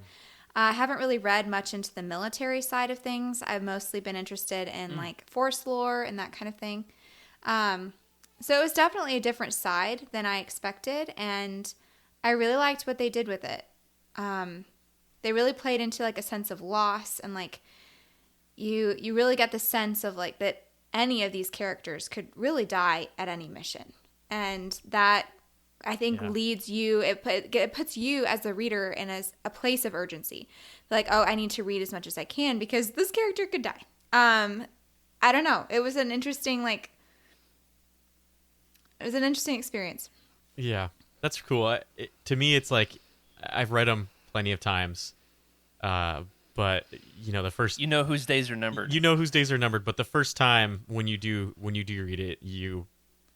I haven't really read much into the military side of things. I've mostly been interested in like Force lore and that kind of thing. So it was definitely a different side than I expected, and I really liked what they did with it. They really played into like a sense of loss, and like you really get the sense of like that any of these characters could really die at any mission, and that I think leads you. It puts you as the reader in a place of urgency, like, oh, I need to read as much as I can because this character could die. I don't know. It was an interesting experience. Yeah, that's cool. To me, it's like I've read them plenty of times, but the first whose days are numbered. You know whose days are numbered. But the first time when you do read it,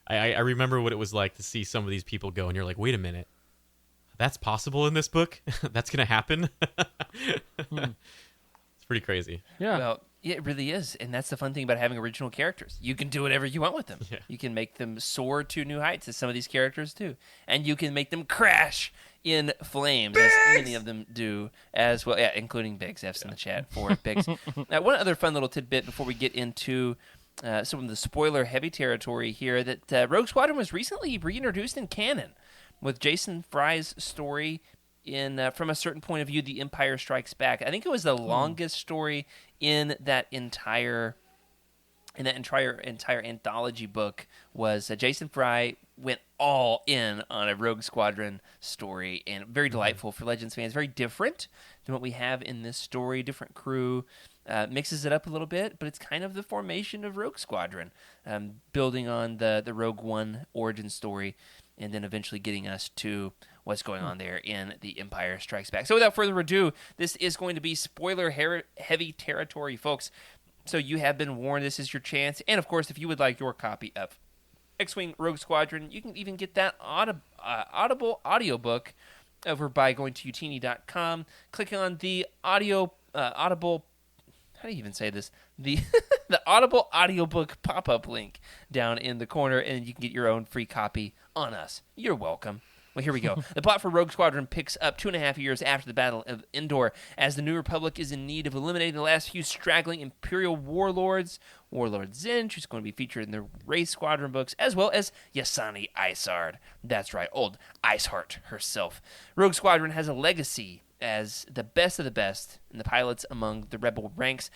I remember what it was like to see some of these people go, and you're like, wait a minute, that's possible in this book. That's gonna happen. It's pretty crazy. Yeah. Well, it really is, and that's the fun thing about having original characters. You can do whatever you want with them. Yeah. You can make them soar to new heights, as some of these characters do, and you can make them crash in flames, as many of them do as well. Yeah, including Biggs. F's in the chat for Biggs. Now, one other fun little tidbit before we get into some of the spoiler-heavy territory here, that Rogue Squadron was recently reintroduced in canon with Jason Fry's story in from a certain point of view, The Empire Strikes Back. I think it was the longest story in that entire anthology book. Was Jason Fry went all in on a Rogue Squadron story, and very delightful for Legends fans. Very different than what we have in this story. Different crew, mixes it up a little bit, but it's kind of the formation of Rogue Squadron, building on the Rogue One origin story. and then eventually getting us to what's going on there in The Empire Strikes Back. So without further ado, this is going to be spoiler-heavy territory, folks. So you have been warned. This is your chance. And, of course, if you would like your copy of X-Wing Rogue Squadron, you can even get that Audible audiobook over by going to utini.com, clicking on the Audible, how do you even say this? The Audible audiobook pop-up link down in the corner, and you can get your own free copy on us. You're welcome. Well, here we go. The plot for Rogue Squadron picks up 2.5 years after the Battle of Endor, as the New Republic is in need of eliminating the last few straggling Imperial warlords. Warlord Zinch, who's going to be featured in the Wraith Squadron books, as well as Yasani Isard. That's right, old Iceheart herself. Rogue Squadron has a legacy as the best of the best and the pilots among the rebel ranks,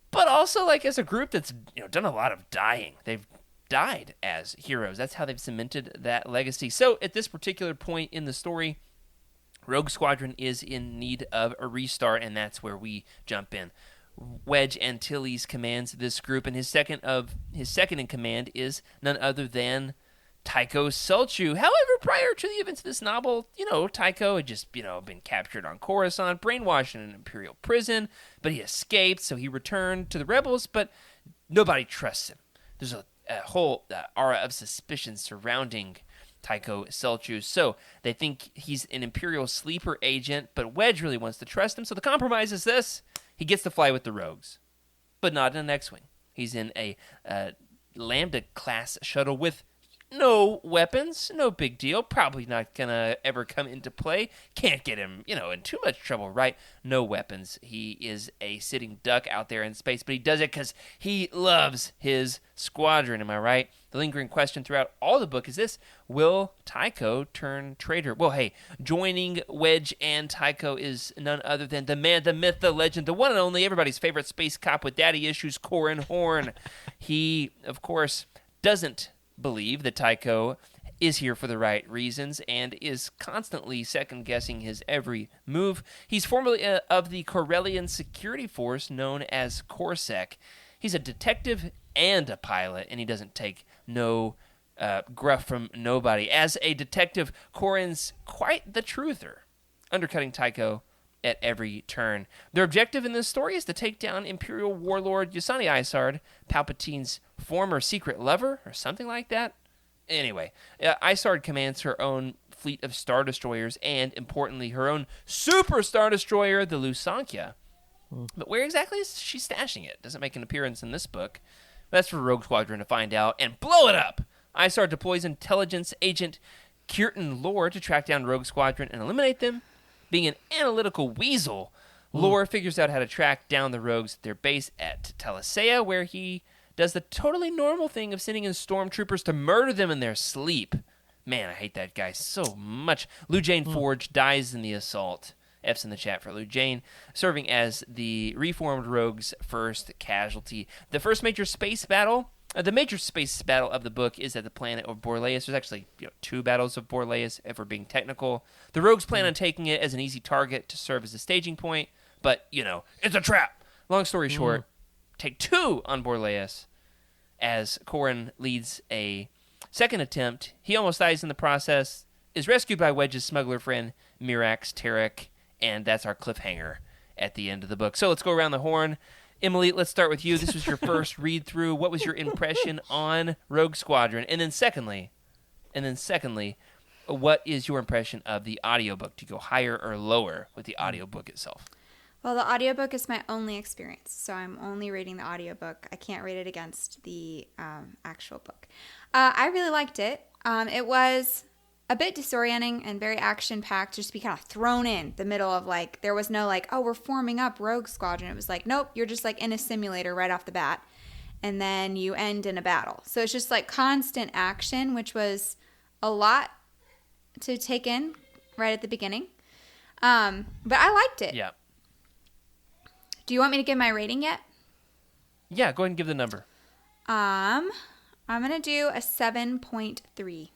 but also like as a group that's done a lot of dying. They've died as heroes. That's how they've cemented that legacy. So at this particular point in the story, Rogue Squadron is in need of a restart, and that's where we jump in. Wedge Antilles commands this group, and his second in command is none other than Tycho Selchu. However, prior to the events of this novel, Tycho had just, been captured on Coruscant, brainwashed in an Imperial prison, but he escaped, so he returned to the rebels, but nobody trusts him. There's a whole aura of suspicion surrounding Tycho Selchu, so they think he's an Imperial sleeper agent, but Wedge really wants to trust him, so the compromise is this: he gets to fly with the Rogues, but not in an X-Wing. He's in a Lambda-class shuttle with no weapons, no big deal, probably not gonna ever come into play, can't get him, in too much trouble, right? No weapons. He is a sitting duck out there in space, but he does it because he loves his squadron, am I right? The lingering question throughout all the book is this: will Tycho turn traitor? Well, hey, joining Wedge and Tycho is none other than the man, the myth, the legend, the one and only, everybody's favorite space cop with daddy issues, CORRAN HORN. He, of course, doesn't believe that Tycho is here for the right reasons and is constantly second-guessing his every move. He's formerly of the Corellian security force known as CORSEC. He's a detective and a pilot, and he doesn't take no gruff from nobody. As a detective, Corran's quite the truther, undercutting Tycho at every turn. Their objective in this story is to take down Imperial warlord Yasani Isard, Palpatine's former secret lover, or something like that. Anyway, Isard commands her own fleet of Star Destroyers and, importantly, her own Super Star Destroyer, the Lusankya. But where exactly is she stashing it? Doesn't make an appearance in this book. That's for Rogue Squadron to find out and blow it up. Isard deploys intelligence agent Kirtan Lore to track down Rogue Squadron and eliminate them. Being an analytical weasel, Lore figures out how to track down the Rogues at their base at Talisea, where he does the totally normal thing of sending in stormtroopers to murder them in their sleep. Man, I hate that guy so much. Lou Jane Forge dies in the assault. F's in the chat for Lou Jane, serving as the reformed Rogues' first casualty. The first major space battle, the major space battle of the book is at the planet of Borleus. There's actually 2 battles of Borleus, if we're being technical. The Rogues plan on taking it as an easy target to serve as a staging point, but, it's a trap. Long story short, take 2 on Borleus as CORRAN leads a second attempt. He almost dies in the process, is rescued by Wedge's smuggler friend, Mirax Tarek, and that's our cliffhanger at the end of the book. So let's go around the horn. Emily, let's start with you. This was your first read-through. What was your impression on Rogue Squadron? And then secondly, what is your impression of the audiobook? Do you go higher or lower with the audiobook itself? Well, the audiobook is my only experience, so I'm only rating the audiobook. I can't rate it against the actual book. I really liked it. It was a bit disorienting and very action-packed, just to be kind of thrown in the middle of, there was no, we're forming up Rogue Squadron. It was nope, you're just, in a simulator right off the bat, and then you end in a battle. So it's just, constant action, which was a lot to take in right at the beginning. But I liked it. Yeah. Do you want me to give my rating yet? Yeah, go ahead and give the number. I'm going to do a 7.3.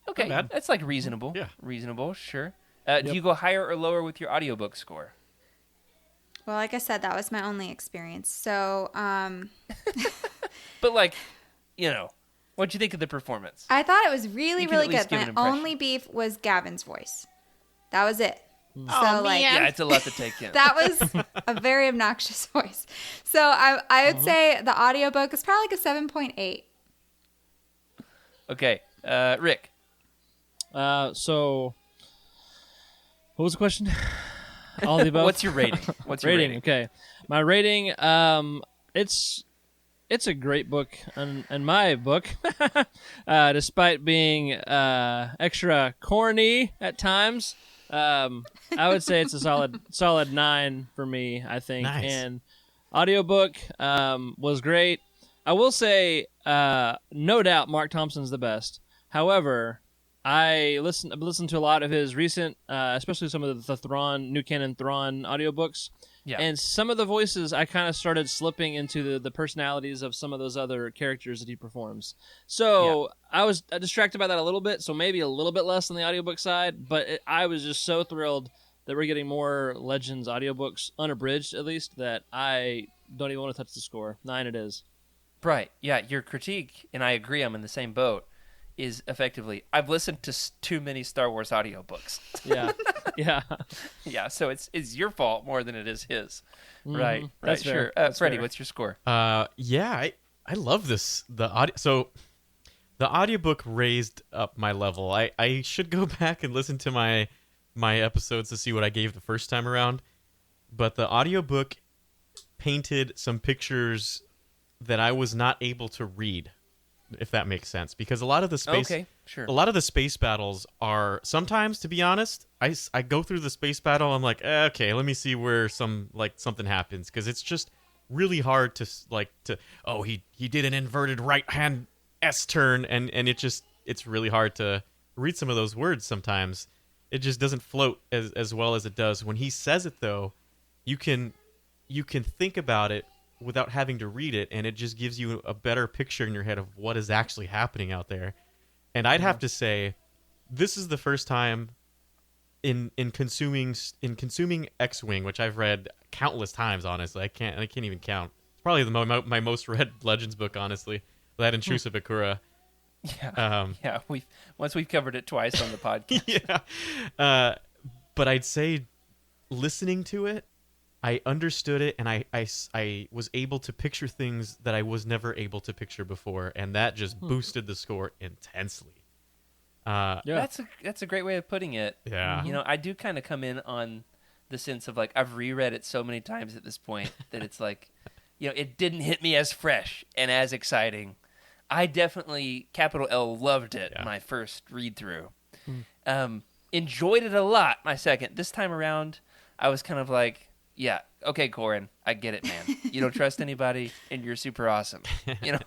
Okay, Not bad. that's reasonable. Yeah. Reasonable, sure. Do you go higher or lower with your audiobook score? Well, like I said, that was my only experience. So, But What'd you think of the performance? I thought it was really, You can really at least good. give My an impression. only beef was Gavin's voice. That was it. Mm. So, like, Yeah, it's a lot to take in. that was a very obnoxious voice. So I would say the audiobook is probably like a 7.8. Okay, Rick. So, what was the question? All of the above. What's your rating? What's your rating? Okay, my rating. It's a great book, and my book, despite being extra corny at times. I would say it's a solid 9 for me. I think. Nice. And audiobook was great. I will say, no doubt, Mark Thompson's the best. However, I've listened to a lot of his recent, especially some of the Thrawn, New Canon Thrawn audiobooks. Yeah. And some of the voices, I kind of started slipping into the personalities of some of those other characters that he performs. So I was distracted by that a little bit, so maybe a little bit less on the audiobook side, but I was just so thrilled that we're getting more Legends audiobooks, unabridged at least, that I don't even want to touch the score. 9 it is. Right. Yeah, your critique, and I agree, I'm in the same boat, is effectively, I've listened to too many Star Wars audiobooks. Yeah. Yeah. Yeah, so it's your fault more than it is his. Right. Right. That's fair. Sure. That's Freddie, fair. what's your score? Yeah, I love this. The audio. So the audiobook raised up my level. I should go back and listen to my episodes to see what I gave the first time around. But the audiobook painted some pictures that I was not able to read, if that makes sense, because a lot of the space Sure. a lot of the space battles are sometimes, to be honest, I go through the space battle, I'm like, okay, let me see where something happens, because it's just really hard to he did an inverted right hand S turn, and it's really hard to read some of those words sometimes. It just doesn't float as well as it does when he says it, though. You can think about it without having to read it, and it just gives you a better picture in your head of what is actually happening out there. And I'd have to say, this is the first time in consuming X-Wing, which I've read countless times. Honestly, I can't even count. It's probably my most read Legends book, honestly. That Intrusive Akura. Yeah. We've covered it twice on the podcast. Yeah. But I'd say, listening to it, I understood it, and I was able to picture things that I was never able to picture before, and that just boosted the score intensely. Yeah. That's a great way of putting it. Yeah. You know, I do kind of come in on the sense of, like, I've reread it so many times at this point that it's like, you know, it didn't hit me as fresh and as exciting. I definitely, capital L, loved it my first read through. Enjoyed it a lot my second. This time around, I was kind of like, yeah, okay, Corran, I get it, man. You don't trust anybody, and you're super awesome. You know,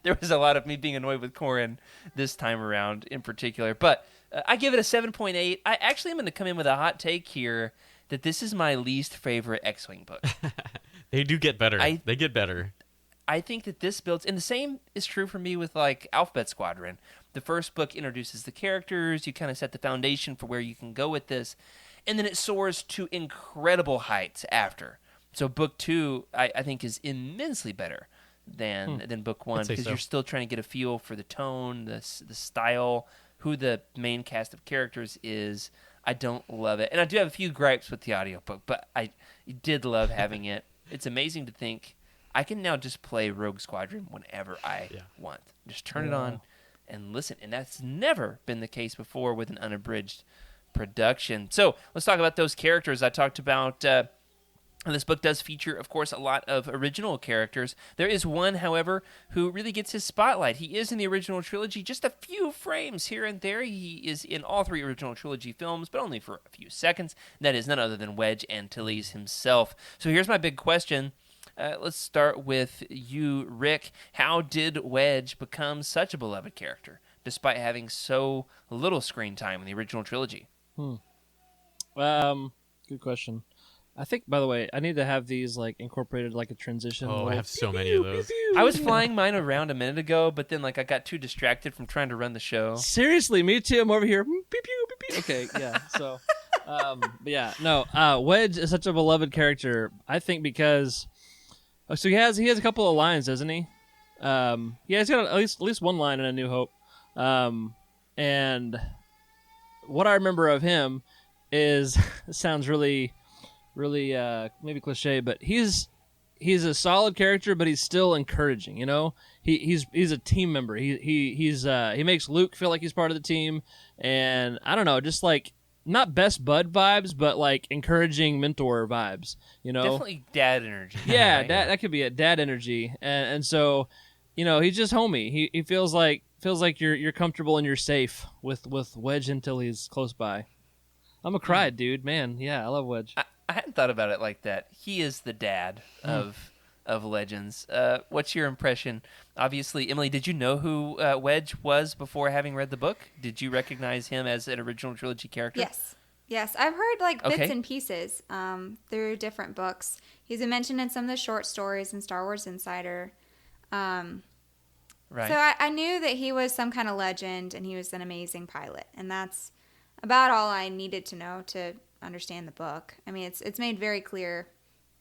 there was a lot of me being annoyed with Corran this time around in particular. But I give it a 7.8. I actually am going to come in with a hot take here that this is my least favorite X-Wing book. They do get better. They get better. I think that this builds, and the same is true for me with, like, Alphabet Squadron. The first book introduces the characters. You kind of set the foundation for where you can go with this. And then it soars to incredible heights after. So book 2, I think, is immensely better than book 1, because you're still trying to get a feel for the tone, the style, who the main cast of characters is. I don't love it. And I do have a few gripes with the audiobook, but I did love having it. It's amazing to think I can now just play Rogue Squadron whenever I want. Just turn it on and listen. And that's never been the case before with an unabridged production. So let's talk about those characters. I talked about this book does feature, of course, a lot of original characters. There is one, however, who really gets his spotlight. He is in the original trilogy, just a few frames here and there. He is in all 3 original trilogy films, but only for a few seconds. That is none other than Wedge Antilles himself. So here's my big question. Let's start with you, Rick. How did Wedge become such a beloved character, despite having so little screen time in the original trilogy? Good question. I think, by the way, I need to have these like incorporated like a transition. Oh, I have so many of those. I was flying mine around a minute ago, but then like I got too distracted from trying to run the show. Seriously, me too. I'm over here. Pew, pew, pew, pew. Okay, yeah. So, but yeah, no. Wedge is such a beloved character. I think because, so he has a couple of lines, doesn't he? He's got at least one line in A New Hope. And what I remember of him is it sounds really maybe cliche, but he's a solid character, but he's still encouraging. He's a team member. He makes Luke feel like he's part of the team, and I don't know, just like not best bud vibes, but like encouraging mentor vibes. Definitely dad energy. Yeah, right? that could be it. Dad energy, and so he's just homey. He feels like you're comfortable and you're safe with Wedge until he's close by. I'm a cry, dude. Man, yeah, I love Wedge. I hadn't thought about it like that. He is the dad of Legends. What's your impression? Obviously, Emily, did you know who Wedge was before having read the book? Did you recognize him as an original trilogy character? Yes. I've heard bits Okay. and pieces through different books. He's been mentioned in some of the short stories in Star Wars Insider. Right. So I knew that he was some kind of legend and he was an amazing pilot, and that's about all I needed to know to understand the book. I mean, it's made very clear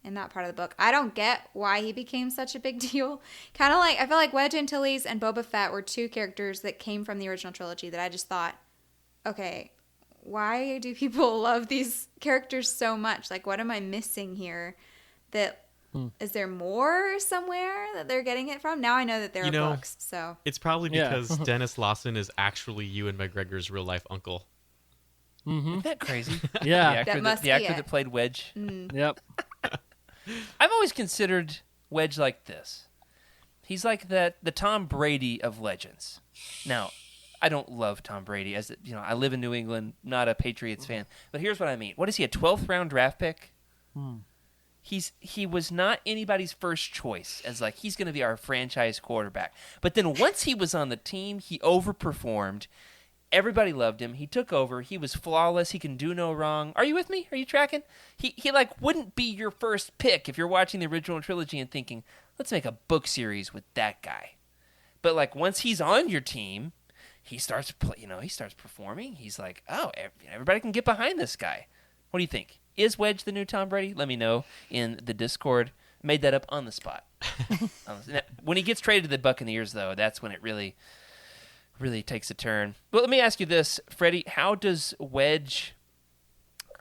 in that part of the book. I don't get why he became such a big deal. Kind of like, I feel like Wedge Antilles and Boba Fett were two characters that came from the original trilogy that I just thought, okay, why do people love these characters so much? Like, what am I missing here? Is there more somewhere that they're getting it from? Now I know that there are books, so. It's probably because Dennis Lawson is actually Ewan McGregor's real life uncle. Mm-hmm. Isn't that crazy? Yeah. The actor that played Wedge. Yep. I've always considered Wedge like this. He's like the Tom Brady of Legends. Now, I don't love Tom Brady. I live in New England, not a Patriots fan. But here's what I mean. What is he, a 12th round draft pick? He was not anybody's first choice as like he's going to be our franchise quarterback. But then once he was on the team, he overperformed. Everybody loved him. He took over. He was flawless. He can do no wrong. Are you with me? Are you tracking? He wouldn't be your first pick if you're watching the original trilogy and thinking, let's make a book series with that guy. But like once he's on your team, he starts he starts performing. He's like, oh, everybody can get behind this guy. What do you think? Is Wedge the new Tom Brady? Let me know in the Discord. Made that up on the spot. When he gets traded to the Buccaneers, though, that's when it really takes a turn. But let me ask you this, Freddy: how does Wedge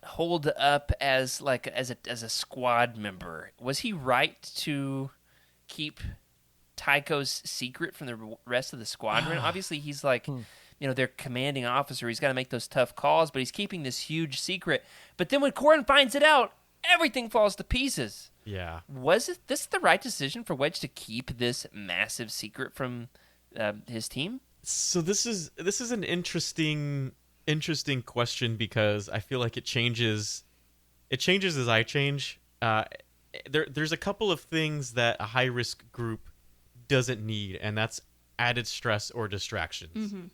hold up as a squad member? Was he right to keep Tycho's secret from the rest of the squadron? Obviously, he's like, their commanding officer. He's got to make those tough calls, but he's keeping this huge secret. But then when CORRAN finds it out, everything falls to pieces. Yeah. Was this the right decision for Wedge to keep this massive secret from his team? So this is an interesting question because I feel like it changes as I change. There's a couple of things that a high risk group doesn't need, and that's added stress or distractions. Mm-hmm.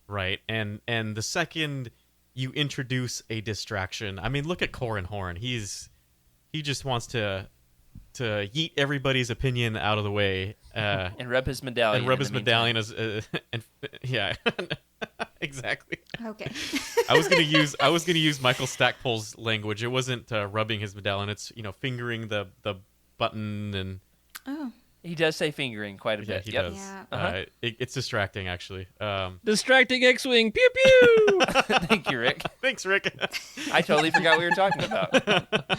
Right? And the second you introduce a distraction, I mean, look at CORRAN HORN. He just wants to yeet everybody's opinion out of the way and rub his medallion. And rub his medallion yeah, exactly. Okay. I was gonna use Michael Stackpole's language. It wasn't rubbing his medallion. It's the button and. Oh. He does say fingering quite a bit. He does. Yeah. It's distracting, actually. Distracting X-Wing. Pew pew. Thank you, Rick. Thanks, Rick. I totally forgot what we were talking about.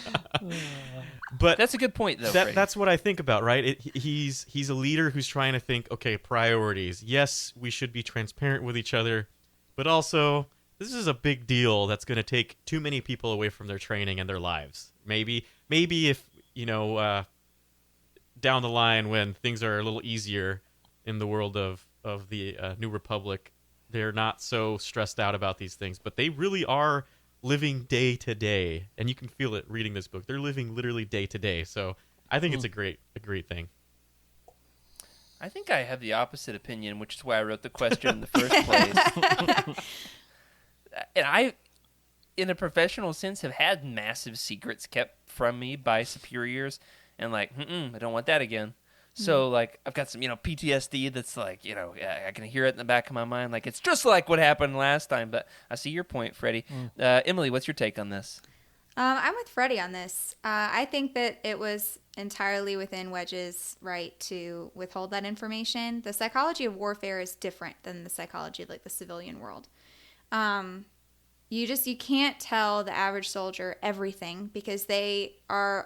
But that's a good point, though. That's what I think about, right? He's a leader who's trying to think, okay, priorities. Yes, we should be transparent with each other, but also this is a big deal that's going to take too many people away from their training and their lives. Maybe if down the line when things are a little easier in the world of the New Republic, they're not so stressed out about these things, but they really are living day to day, and you can feel it reading this book. They're living literally day to day. So I think it's a great thing. I think I have the opposite opinion, which is why I wrote the question in the first place. And I, in a professional sense, have had massive secrets kept from me by superiors, and like, I don't want that again. So, like, I've got some, PTSD that's like, I can hear it in the back of my mind. Like, it's just like what happened last time. But I see your point, Freddie. Emily, what's your take on this? I'm with Freddy on this. I think that it was entirely within Wedge's right to withhold that information. The psychology of warfare is different than the psychology of like the civilian world. You can't tell the average soldier everything because they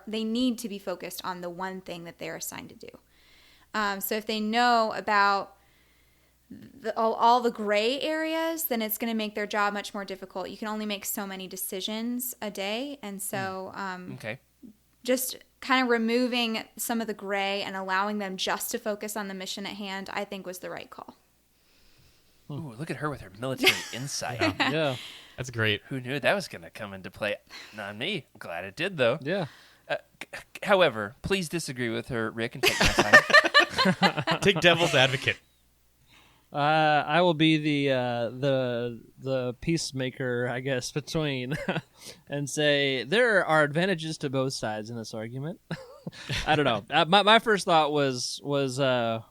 need to be focused on the one thing that they're assigned to do. So if they know about all the gray areas, then it's going to make their job much more difficult. You can only make so many decisions a day. And so just kind of removing some of the gray and allowing them just to focus on the mission at hand, I think was the right call. Ooh, look at her with her military insight. Yeah. That's great. Who knew that was going to come into play? Not me. I'm glad it did, though. Yeah. However, please disagree with her, Rick, and take my side. Take devil's advocate. I will be the peacemaker, I guess, between and say there are advantages to both sides in this argument. I don't know. My first thought was with the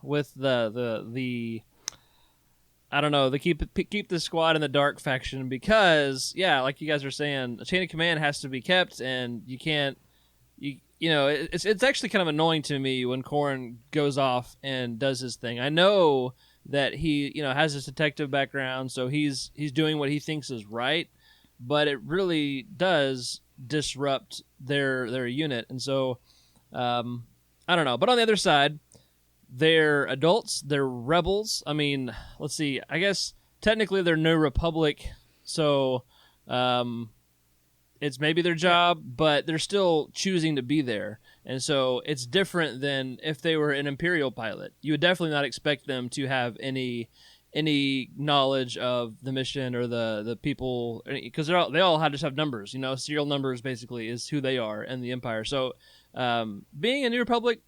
I don't know, the keep the squad in the dark faction because like you guys are saying, a chain of command has to be kept, and you can't it's actually kind of annoying to me when CORRAN goes off and does his thing. I know that he has this detective background, so he's doing what he thinks is right, but it really does disrupt their unit. And so I don't know, but on the other side, they're adults, they're rebels. I mean, let's see, I guess technically they're New Republic, so it's maybe their job, but they're still choosing to be there. And so it's different than if they were an Imperial pilot. You would definitely not expect them to have any knowledge of the mission or the people, because they all just have numbers. Serial numbers basically is who they are in the Empire. So being a New Republic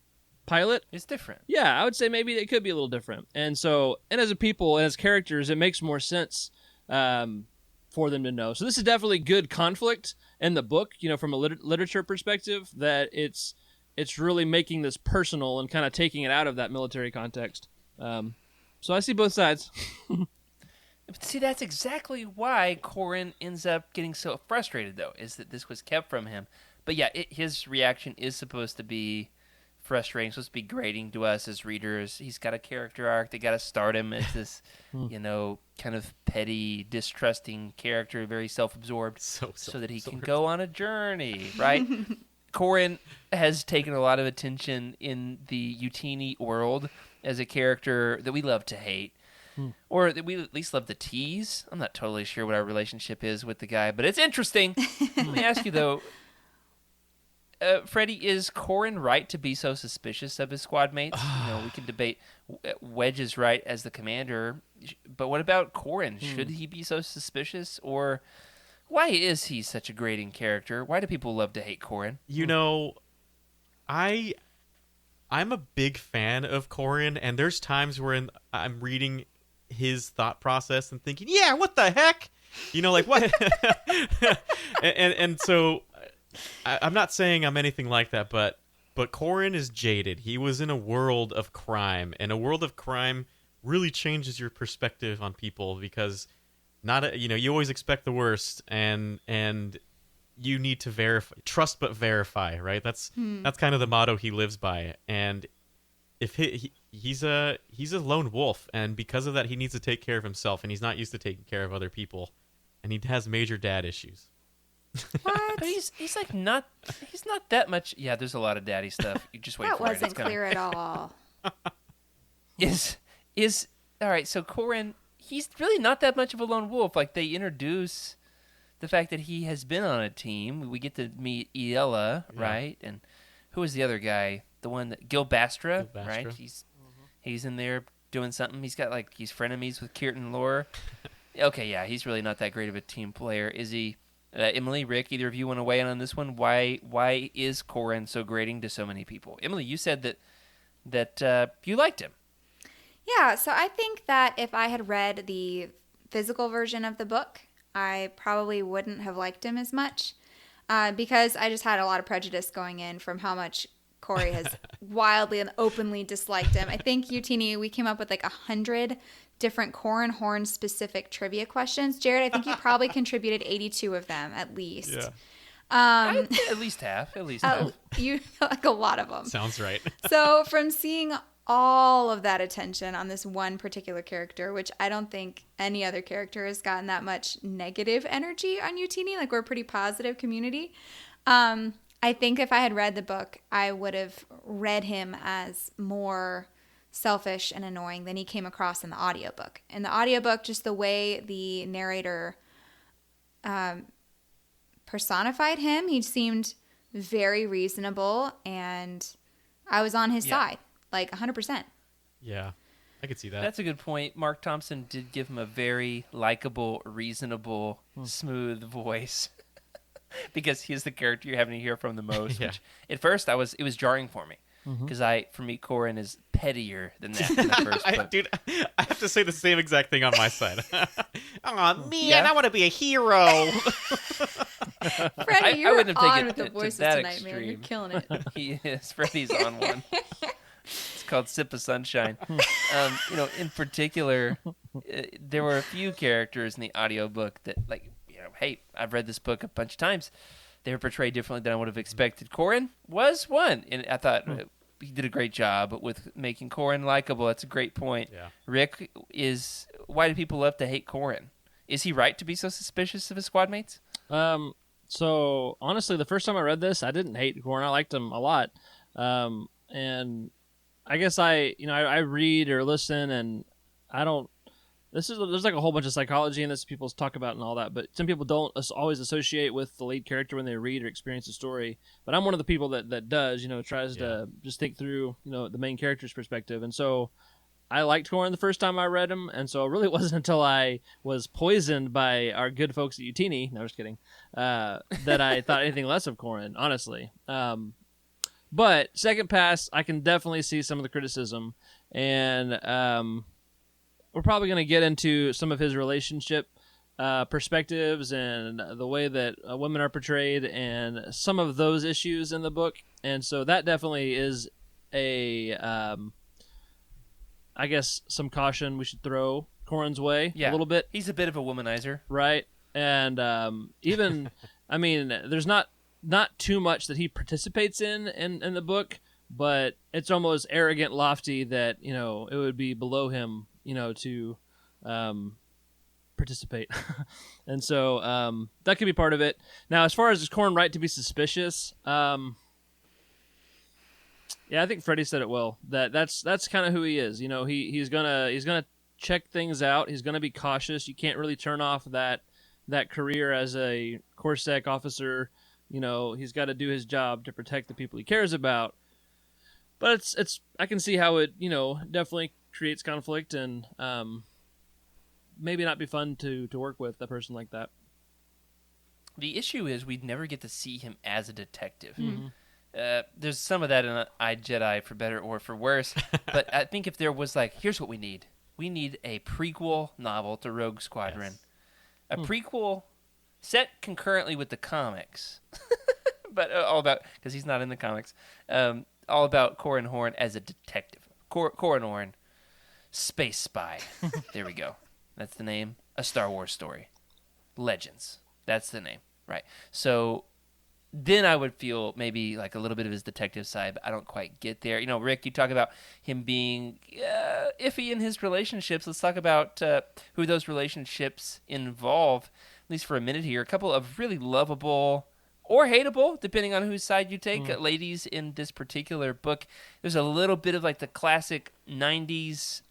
pilot, It's different. yeah, I would say maybe it could be a little different. And so, and as a people, and as characters, it makes more sense for them to know. So this is definitely good conflict in the book, from a literature perspective, that it's really making this personal and kind of taking it out of that military context. So I see both sides. See, that's exactly why CORRAN ends up getting so frustrated, though, is that this was kept from him. But yeah, his reaction is supposed to be frustrating, supposed to be grating to us as readers. He's got a character arc. They got to start him as this, kind of petty, distrusting character, very self-absorbed, so that he can go on a journey, right? CORRAN has taken a lot of attention in the Utini world as a character that we love to hate, or that we at least love to tease. I'm not totally sure what our relationship is with the guy, but it's interesting. Let me ask you, though, Freddy, is CORRAN right to be so suspicious of his squad mates? We can debate Wedge is right as the commander, but what about CORRAN? Should he be so suspicious, or why is he such a grating character? Why do people love to hate CORRAN? I'm a big fan of CORRAN, and there's times where I'm reading his thought process and thinking, yeah, what the heck? Like what? and so I'm not saying I'm anything like that, but CORRAN is jaded. He was in a world of crime, and a world of crime really changes your perspective on people because you always expect the worst, and you need to trust but verify, right? That's kind of the motto he lives by. And if he's a lone wolf, and because of that, he needs to take care of himself, and he's not used to taking care of other people, and he has major dad issues. What? But he's not that much. Yeah, there's a lot of daddy stuff. You just wait That for it. wasn't clear at all. Is all right? So CORRAN, he's really not that much of a lone wolf. Like, they introduce the fact that he has been on a team. We get to meet Iella, right? And who was the other guy? The one that Gil Bastra, right? He's in there doing something. He's got he's frenemies with Kirtan Lore. Okay, yeah, he's really not that great of a team player, is he? Emily, Rick, either of you want to weigh in on this one? Why is CORRAN so grating to so many people? Emily, you said that you liked him. Yeah, so I think that if I had read the physical version of the book, I probably wouldn't have liked him as much because I just had a lot of prejudice going in from how much Corey has wildly and openly disliked him. I think, Utini, we came up with 100 different CORRAN HORN specific trivia questions. Jared, I think you probably contributed 82 of them at least. At least half. At least half. You like a lot of them. Sounds right. So from seeing all of that attention on this one particular character, which I don't think any other character has gotten that much negative energy on Utini, like we're a pretty positive community. I think if I had read the book, I would have read him as more selfish and annoying than he came across in the audiobook. In the audiobook, just the way the narrator personified him, he seemed very reasonable, and I was on his side, like 100%. Yeah, I could see that. That's a good point. Mark Thompson did give him a very likable, reasonable, smooth voice. Because he's the character you're having to hear from the most. Yeah. Which at first it was jarring for me. Because for me, Corran is pettier than that in the first book. Dude, I have to say the same exact thing on my side. Oh, man, Yeah? I want to be a hero. Freddie, I you're wouldn't have on taken with it the to voices that tonight, man. You're extreme. killing it. He is. Freddy's on one. It's called Sip of Sunshine. In particular, there were a few characters in the audiobook that, like, hey, I've read this book a bunch of times. They were portrayed differently than I would have expected. Corran was one, and I thought he did a great job with making Corran likable. That's a great point. Yeah. Rick is. Why do people love to hate Corran? Is he right to be so suspicious of his squad mates? So honestly, the first time I read this, I didn't hate Corran. I liked him a lot. And I guess I read or listen, and I don't. There's like a whole bunch of psychology in this people talk about and all that, but some people don't always associate with the lead character when they read or experience a story. But I'm one of the people that does, tries to just think through, the main character's perspective. And so I liked Corran the first time I read him, and so it really wasn't until I was poisoned by our good folks at Utini, no, just kidding, that I thought anything less of Corran, honestly. But second pass, I can definitely see some of the criticism, and we're probably going to get into some of his relationship perspectives and the way that women are portrayed and some of those issues in the book. And so that definitely is I guess, some caution we should throw Corran's way a little bit. He's a bit of a womanizer. Right. And even, I mean, there's not too much that he participates in the book, but it's almost arrogant, lofty that, it would be below him to participate. And so that could be part of it. Now, as far as is Corran right to be suspicious, I think Freddy said it well. That's kind of who he is. He's gonna check things out. He's gonna be cautious. You can't really turn off that career as a CORRSEC officer. He's got to do his job to protect the people he cares about. But it's I can see how it definitely creates conflict and maybe not be fun to work with a person like that. The issue is we'd never get to see him as a detective. There's some of that in I, Jedi, for better or for worse. But I think if there was here's what we need. We need a prequel novel to Rogue Squadron. Yes. A prequel set concurrently with the comics. But all about, because he's not in the comics, all about CORRAN HORN as a detective. CORRAN HORN, space spy. There we go. That's the name. A Star Wars story. Legends. That's the name. Right. So then I would feel maybe like a little bit of his detective side, but I don't quite get there. Rick, you talk about him being iffy in his relationships. Let's talk about who those relationships involve, at least for a minute here. A couple of really lovable or hateable, depending on whose side you take, ladies in this particular book. There's a little bit of the classic 90s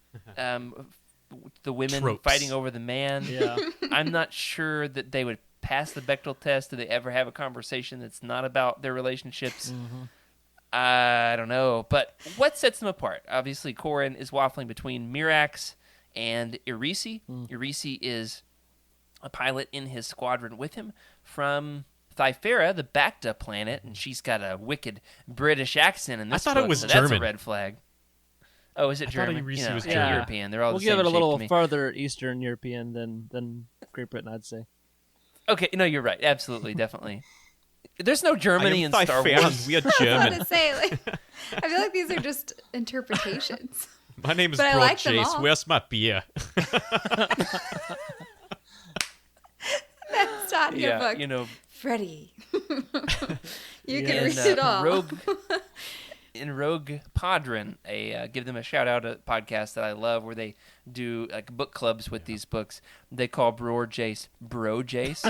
the women tropes. Fighting over the man. Yeah. I'm not sure that they would pass the Bechdel test. Do they ever have a conversation that's not about their relationships? I don't know. But what sets them apart? Obviously, Corran is waffling between Mirax and Irisi. Irisi is a pilot in his squadron with him from Thyfera, the Bacta planet, and she's got a wicked British accent in this I thought it book, was so German. That's a red flag. Oh, is it I thought German? Irisi was and German. European. They're all We'll the give same it a shape little to me. farther Eastern European than Great Britain, I'd say. Okay, no, you're right. Absolutely, definitely. There's no Germany in Star Wars. We are I was German. going to say, I feel like these are just interpretations. My name is But I Broad like them Chase. all. Where's my beer? That's not your book. Yeah, Freddy. You Yeah. can In, read it all. Rogue Podron, give them a shout out, a podcast that I love where they do like book clubs with these books. They call Brewer Jace Bro Jace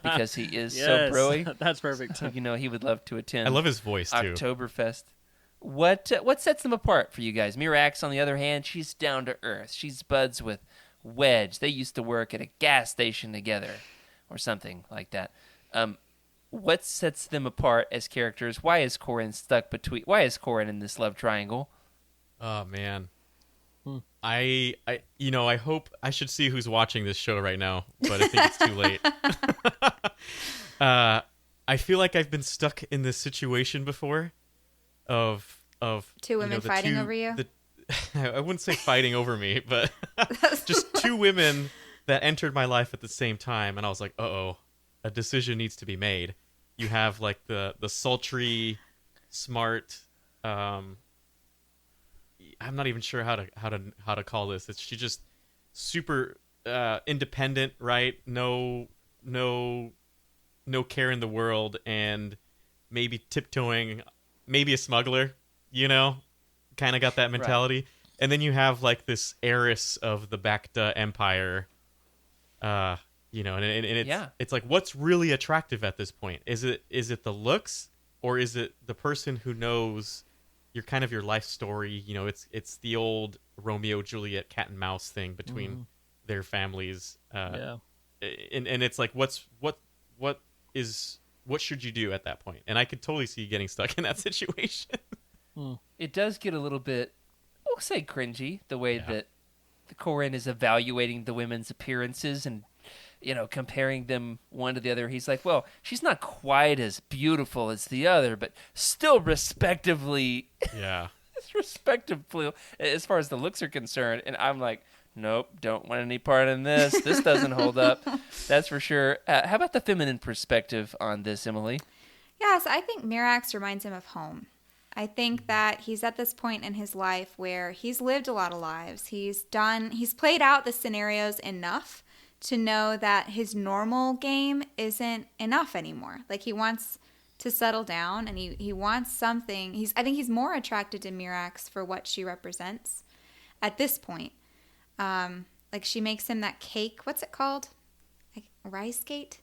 because he is so broy. That's perfect. So, he would love to attend. I love his voice too. Oktoberfest. What sets them apart for you guys? Mirax, on the other hand, she's down to earth. She's buds with Wedge. They used to work at a gas station together, or something like that. What sets them apart as characters? Why is Corran in this love triangle? Oh man. I hope I should see who's watching this show right now, but I think it's too late. I feel like I've been stuck in this situation before of Two women fighting over you? I wouldn't say fighting over me, but just two women that entered my life at the same time, and I was like, uh-oh, a decision needs to be made. You have like the sultry, smart, I'm not even sure how to call this. She's just super independent, right? No care in the world, and maybe tiptoeing, maybe a smuggler, kind of got that mentality. Right. And then you have like this heiress of the Bacta Empire, and it's like, what's really attractive at this point? Is it the looks, or is it the person who knows your life story? It's the old Romeo Juliet cat and mouse thing between their families. And it's like, what should you do at that point? And I could totally see you getting stuck in that situation. It does get a little bit, we'll say, cringy, the way that the Corran is evaluating the women's appearances and comparing them one to the other. He's like, well, she's not quite as beautiful as the other, but still respectively as far as the looks are concerned. And I'm like, nope, don't want any part in this. This doesn't hold up. That's for sure. How about the feminine perspective on this, Emily? Yes, I think Mirax reminds him of home. I think that he's at this point in his life where he's lived a lot of lives. He's played out the scenarios enough to know that his normal game isn't enough anymore. Like, he wants to settle down, and he wants something. I think he's more attracted to Mirax for what she represents at this point. Like, she makes him that cake. What's it called? Like, rice gate?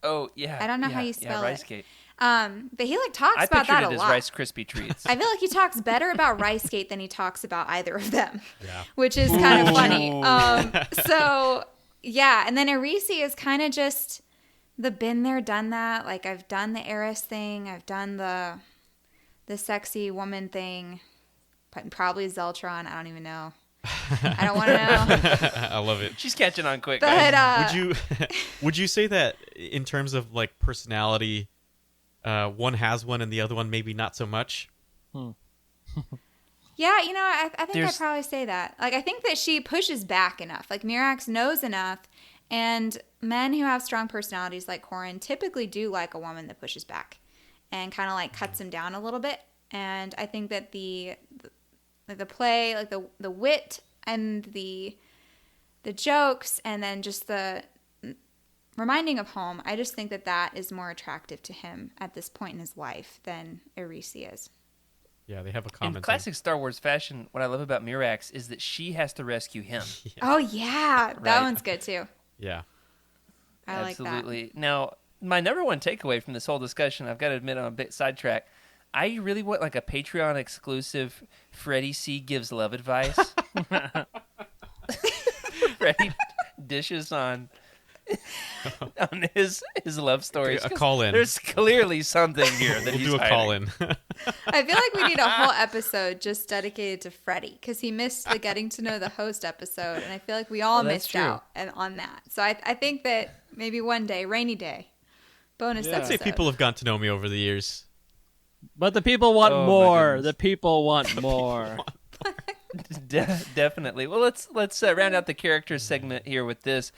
Oh, yeah. I don't know how you spell it. Rice cake. But he talks about that a lot. I pictured it as Rice Krispie treats. I feel like he talks better about Rice Gate than he talks about either of them, which is kind of funny. So yeah, and then Arisi is kind of just the been there, done that. Like, I've done the heiress thing, I've done the sexy woman thing, probably Zeltron. I don't even know. I don't want to know. I love it. She's catching on quick. But would you say that in terms of like personality, one has one and the other one maybe not so much? Yeah, I think I'd probably say that. Like, I think that she pushes back enough. Like, Mirax knows enough, and men who have strong personalities like Corran typically do like a woman that pushes back and kind of like cuts him down a little bit. And I think that the play, like the wit and the jokes, and then just the reminding of home, I just think that is more attractive to him at this point in his life than Arisi is. Yeah, they have a common In classic Star Wars fashion, what I love about Mirax is that she has to rescue him. Oh, yeah. That one's good, too. Yeah. I like that. Absolutely. Now, my number one takeaway from this whole discussion, I've got to admit, I'm a bit sidetracked. I really want like a Patreon exclusive Freddy C gives love advice. Freddy dishes on his love stories. A call in. There's clearly something here that he's do a hiding. call in. I feel like we need a whole episode just dedicated to Freddy, because he missed the getting to know the host episode, and I feel like we all missed out on that. So I think that maybe one day, rainy day, bonus episode. I'd say people have gotten to know me over the years. But the people want more. The people want more. Definitely. Well, let's round out the character segment here with this.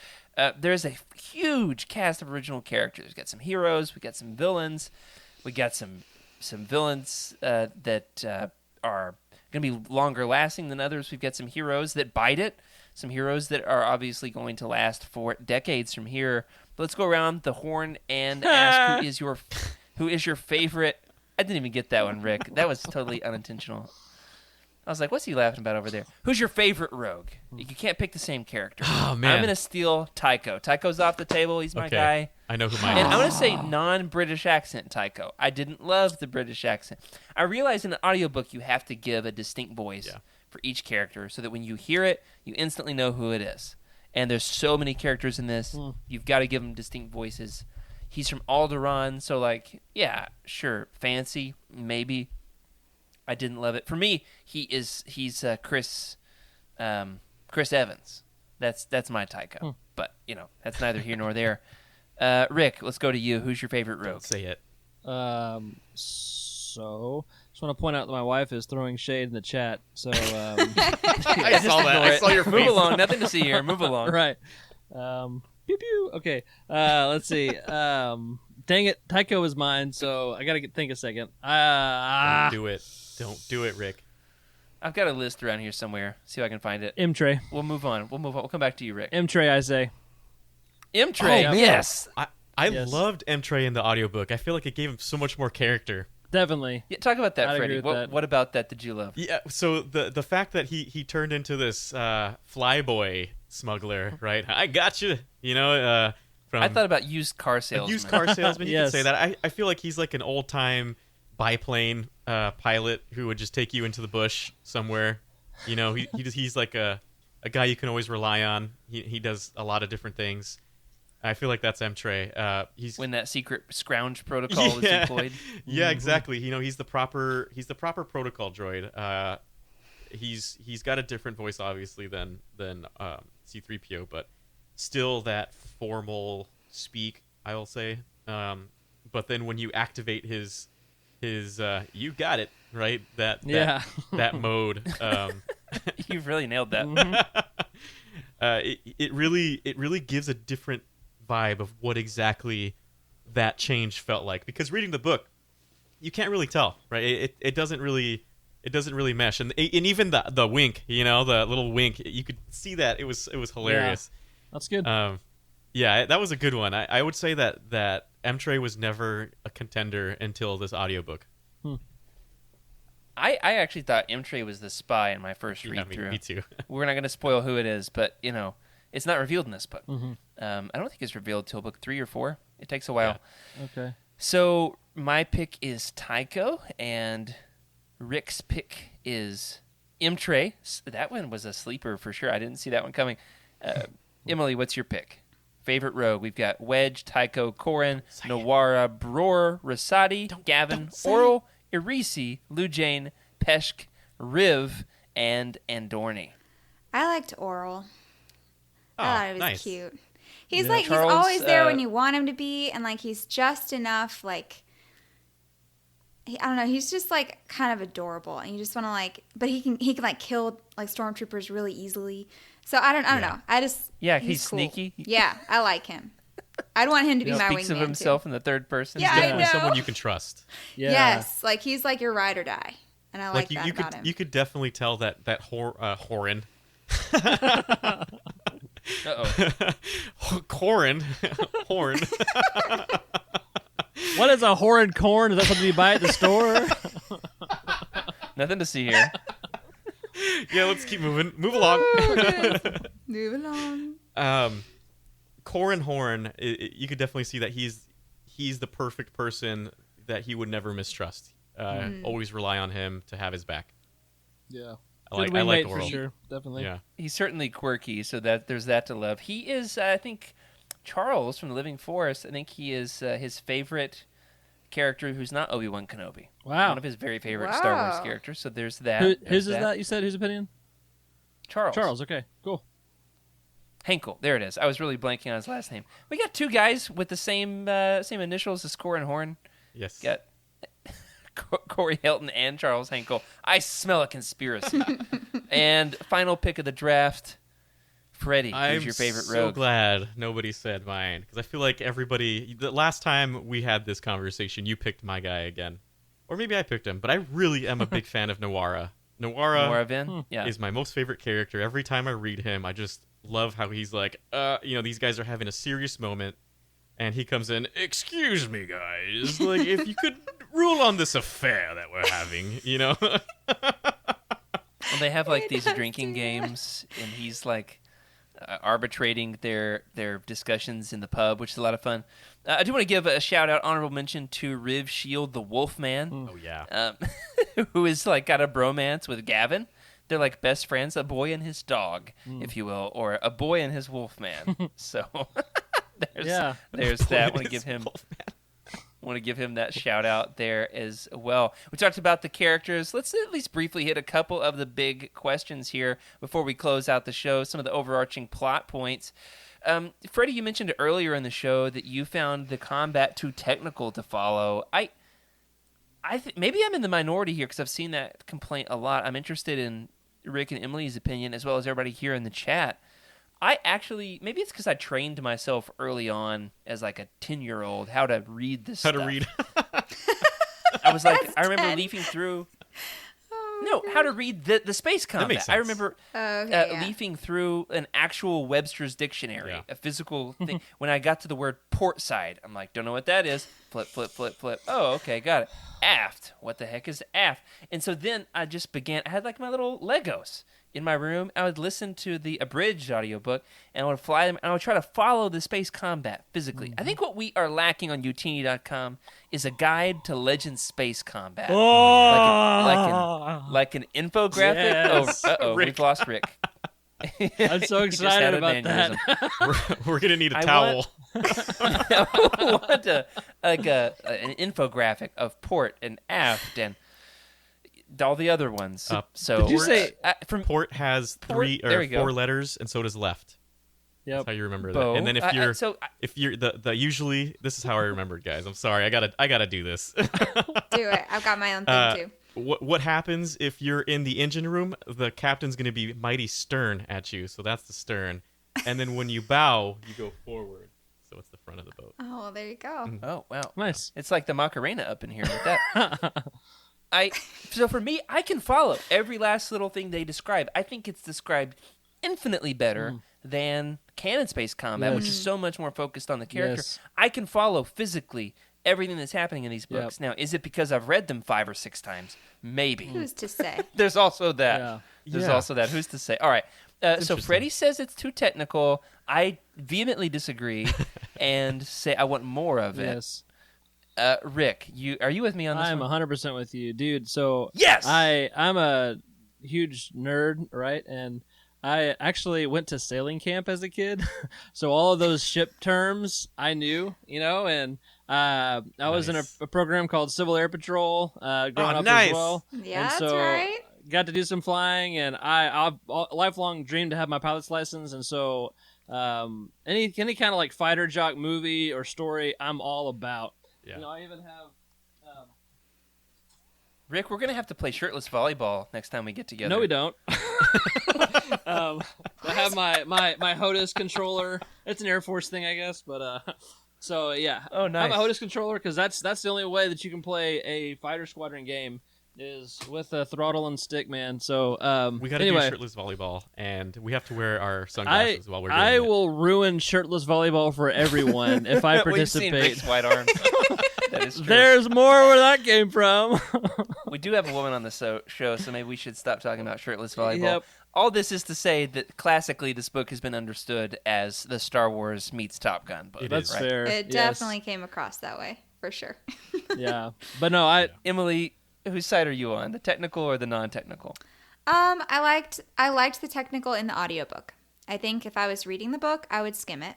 There's a huge cast of original characters. We got some heroes. We got some villains. We got some villains that are going to be longer lasting than others. We've got some heroes that bite it. Some heroes that are obviously going to last for decades from here. let's go around the horn and ask who is your favorite. I didn't even get that one, Rick. That was totally unintentional. I was like, what's he laughing about over there? Who's your favorite rogue? You can't pick the same character. Oh, man. I'm going to steal Tycho. Tycho's off the table. He's my Okay. guy. I know who mine And is. I want to say non-British accent Tycho. I didn't love the British accent. I realized in an audiobook you have to give a distinct voice for each character so that when you hear it, you instantly know who it is. And there's so many characters in this. You've got to give them distinct voices. He's from Alderaan, so like, yeah, sure, fancy, maybe. I didn't love it. For me, he's Chris Evans. That's my Tycho. But that's neither here nor there. Rick, let's go to you. Who's your favorite rogue? Say it. So just want to point out that my wife is throwing shade in the chat. So I saw that. I saw your face. Move along. Nothing to see here. Move along. right. Pew pew. Okay. Let's see. Dang it, Tycho is mine. So I gotta think a second. Don't do it. Don't do it, Rick. I've got a list around here somewhere. See if I can find it. M-Tray. We'll move on. We'll come back to you, Rick. M-Tray, I say. M-Tray. Oh, man. Yes. I Yes. loved M-Tray in the audiobook. I feel like it gave him so much more character. Definitely. Yeah, talk about that, I'd Freddy. agree with that. What about that did you love? Yeah, so the fact that he turned into this flyboy smuggler, right? I got you. From I thought about used car a salesman. used car salesman. You Yes. could say that. I feel like he's like an old time biplane pilot who would just take you into the bush somewhere. He's like a guy you can always rely on. He does a lot of different things. I feel like that's M-Tray. He's when that secret scrounge protocol was deployed. Yeah, exactly. He's the proper protocol droid. He's got a different voice obviously than C-3PO, but still that formal speak, I will say. But then when you activate his you got it, right? That mode. You've really nailed that. It really gives a different vibe of what exactly that change felt like, because reading the book you can't really tell, right? It doesn't really mesh, and even the wink, the little wink, you could see that it was hilarious. Yeah. That's good. Yeah, that was a good one. I would say that M-Tray was never a contender until this audiobook. I actually thought M-Tray was the spy in my first read through. Me too. We're not going to spoil who it is, but it's not revealed in this book. I don't think it's revealed till book 3 or 4. It takes a while. Yeah. Okay. So my pick is Tycho, and Rick's pick is M-Tray. That one was a sleeper for sure. I didn't see that one coming. Emily, what's your pick? Favorite rogue? We've got Wedge, Tycho, Corran, Nawara, Bror, Rasadi, Gavin, Oral, Irisi, Lujane, Peshk, Riv, and Andorni. I liked Oral. Oh, I thought it was nice. cute. He's Yeah. like Charles, he's always there when you want him to be, and like he's just enough like I don't know. He's just like kind of adorable, and you just want to like. But he can like kill like stormtroopers really easily. So I don't know. I just he's cool. sneaky. Yeah, I like him. I'd want him to be my Speaks wingman of himself too. in the third person. Yeah, I Definitely know. someone you can trust. Yeah. Yes, like he's like your ride or die, and I like you that about could him. you could definitely tell that Horan. Uh-oh. Corran Horn. What is a horrid corn? Is that something you buy at the store? Nothing to see here. Yeah, let's keep moving. Move along. Move along. Corran Horn, you could definitely see that he's the perfect person that he would never mistrust. Always rely on him to have his back. Yeah. I like wingmate Oral. for sure. Definitely. Yeah. He's certainly quirky, so that there's that to love. He is, I think, Charles from the Living Forest. I think he is his favorite character, who's not Obi-Wan Kenobi. Wow. One of his very favorite Star Wars Wow. characters. So there's that. Whose is that? You said whose opinion? Charles. Charles. Okay. Cool. Henkel. There it is. I was really blanking on his last name. We got two guys with the same initials as CORRAN HORN. Yes. Got Corey Hilton and Charles Henkel. I smell a conspiracy. And final pick of the draft, Freddy. I'm Who's your favorite so rogue? glad nobody said mine, because I feel like everybody. The last time we had this conversation, you picked my guy again, or maybe I picked him. But I really am a big fan of Nawara. Nora Vin? Yeah. is my most favorite character. Every time I read him, I just love how he's like, these guys are having a serious moment, and he comes in. Excuse me, guys. Like, if you could rule on this affair that we're having, you know. Well, they have like He these does drinking do that. games, and he's like arbitrating their discussions in the pub, which is a lot of fun. I do want to give a shout out, honorable mention to Riv Shield, the Wolfman, Oh yeah. who is like got a bromance with Gavin. They're like best friends, a boy and his dog, if you will, or a boy and his Wolfman. So there's that. Want to give him that shout out there as well. We talked about the characters. Let's at least briefly hit a couple of the big questions here before we close out the show. Some of the overarching plot points. Freddy, you mentioned earlier in the show that you found the combat too technical to follow. Maybe I'm in the minority here because I've seen that complaint a lot. I'm interested in Rick and Emily's opinion as well as everybody here in the chat. I actually, maybe it's because I trained myself early on as like a 10-year-old how to read this How stuff. to read. I was like, That's I remember 10. leafing through. Oh, No, how to read the space combat. makes I sense. remember Okay, yeah. leafing through an actual Webster's dictionary, Yeah. a physical thing. When I got to the word port side, I'm like, don't know what that is. Flip, flip, flip, flip. Oh, okay, got it. Aft. What the heck is aft? And so then I just began. I had like my little Legos in my room. I would listen to the abridged audiobook, and I would fly them, and I would try to follow the space combat physically. I think what we are lacking on utini.com is a guide to Legends space combat. Like an infographic. Yes. Oh, uh-oh, Rick. we've lost Rick. I'm so He just had excited a about that. aneurysm. We're gonna need a I towel. I want an infographic of port and aft and all the other ones. So Did you say- from Port has three there or we go. 4 letters, and so does left. That's Yep. how you remember Bo. that. And then I- if you're the usually, this is how I remembered, guys. I'm sorry, I gotta do this. Do it. I've got my own thing too. What happens if you're in the engine room? The captain's gonna be mighty stern at you, so that's the stern. And then when you bow, you go forward, so it's the front of the boat. Oh, well, there you go. oh wow, Nice. it's like the Macarena up in here with that. So for me, I can follow every last little thing they describe. I think it's described infinitely better than canon space combat, which is so much more focused on the character. Yes. I can follow physically everything that's happening in these books. Now, is it because I've read them 5 or 6 times? Maybe. Who's to say? There's also that. Yeah. There's Yeah. also that. Who's to say? All right. So Interesting. Freddy says it's too technical. I vehemently disagree and say I want more of it. Yes. Rick, are you with me on this I'm one? 100% with you, dude. So Yes! I'm a huge nerd, right? And I actually went to sailing camp as a kid, so all of those ship terms I knew, and I was in Nice. a program called Civil Air Patrol growing up nice. as well. Yeah, And that's so right. got to do some flying, and I've lifelong dreamed to have my pilot's license, and so any kind of like fighter jock movie or story, I'm all about. Yeah. I even have. Rick, we're going to have to play shirtless volleyball next time we get together. No, we don't. I have my HOTUS controller. It's an Air Force thing, I guess, but so yeah. Oh, nice. I have a HOTUS controller because that's the only way that you can play a fighter squadron game is with a throttle and stick, man. So We got to anyway, do shirtless volleyball, and we have to wear our sunglasses while we're doing I it. will ruin shirtless volleyball for everyone if I We've seen participate. Rick's white arms. That is true. There's more where that came from. We do have a woman on the show, so maybe we should stop talking about shirtless volleyball. Yep. All this is to say that classically this book has been understood as the Star Wars meets Top Gun book. It That's is. right? fair. It yes. definitely came across that way, for sure. Yeah, but no, I Emily, whose side are you on, the technical or the non-technical? I liked the technical in the audiobook. I think if I was reading the book, I would skim it.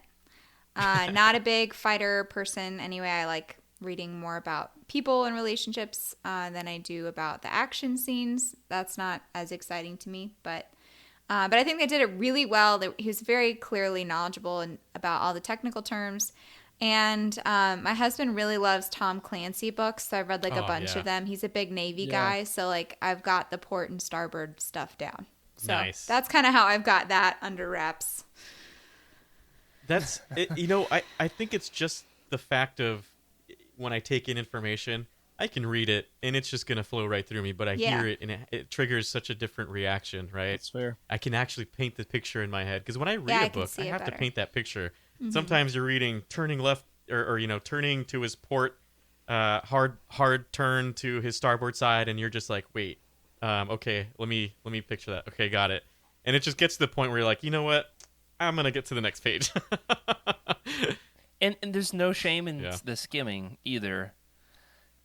Not a big fighter person anyway. I like reading more about people and relationships than I do about the action scenes. That's not as exciting to me, but I think they did it really well. He was very clearly knowledgeable about all the technical terms. And my husband really loves Tom Clancy books, so I've read like a Oh, bunch yeah. of them. He's a big Navy Yeah. guy, so like I've got the port and starboard stuff down. So Nice. that's kind of how I've got that under wraps. That's it, I think it's just the fact of when I take in information, I can read it and it's just gonna flow right through me. But I Yeah. hear it and it triggers such a different reaction, right? That's fair. I can actually paint the picture in my head because when I read Yeah, I a can book, see I it have to better. paint that picture. Sometimes you're reading turning left or turning to his port, hard turn to his starboard side, and you're just like, wait, okay, let me picture that. Okay, got it. And it just gets to the point where you're like, you know what? I'm gonna get to the next page. And there's no shame in the skimming either.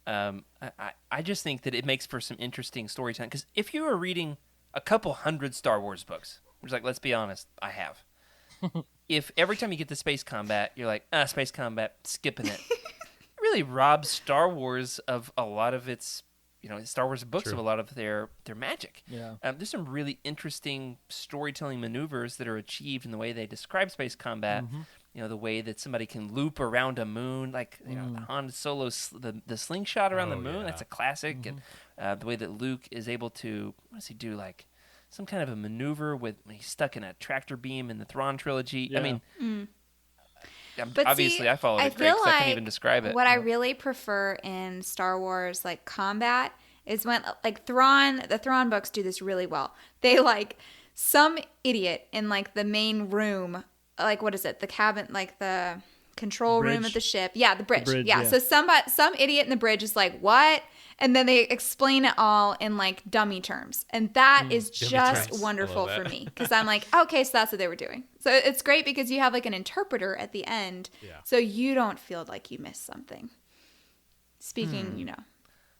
I just think that it makes for some interesting storytelling. Because if you were reading a couple hundred Star Wars books, which, like, let's be honest, I have. If every time you get to space combat, you're like, space combat, skipping it. It really robs Star Wars of a lot of its, Star Wars books of a lot of their magic. Yeah. There's some really interesting storytelling maneuvers that are achieved in the way they describe space combat. The way that somebody can loop around a moon, like Han Solo's the slingshot around the moon. Yeah. That's a classic. And the way that Luke is able to, what does he do? Like some kind of a maneuver when he's stuck in a tractor beam in the Thrawn trilogy. Yeah. I mean, But obviously, I followed it great because I can't even describe it. What I really prefer in Star Wars, like combat, is when like the Thrawn books do this really well. They like some idiot in like the main room, like what is it? The cabin, like the control room of the ship. Yeah, the bridge. Yeah. So some idiot in the bridge is like, what? And then they explain it all in like dummy terms. And that is just terms. wonderful I love for that. me. Because I'm like, okay, so that's what they were doing. So it's great because you have like an interpreter at the end. Yeah. So you don't feel like you missed something. Speaking,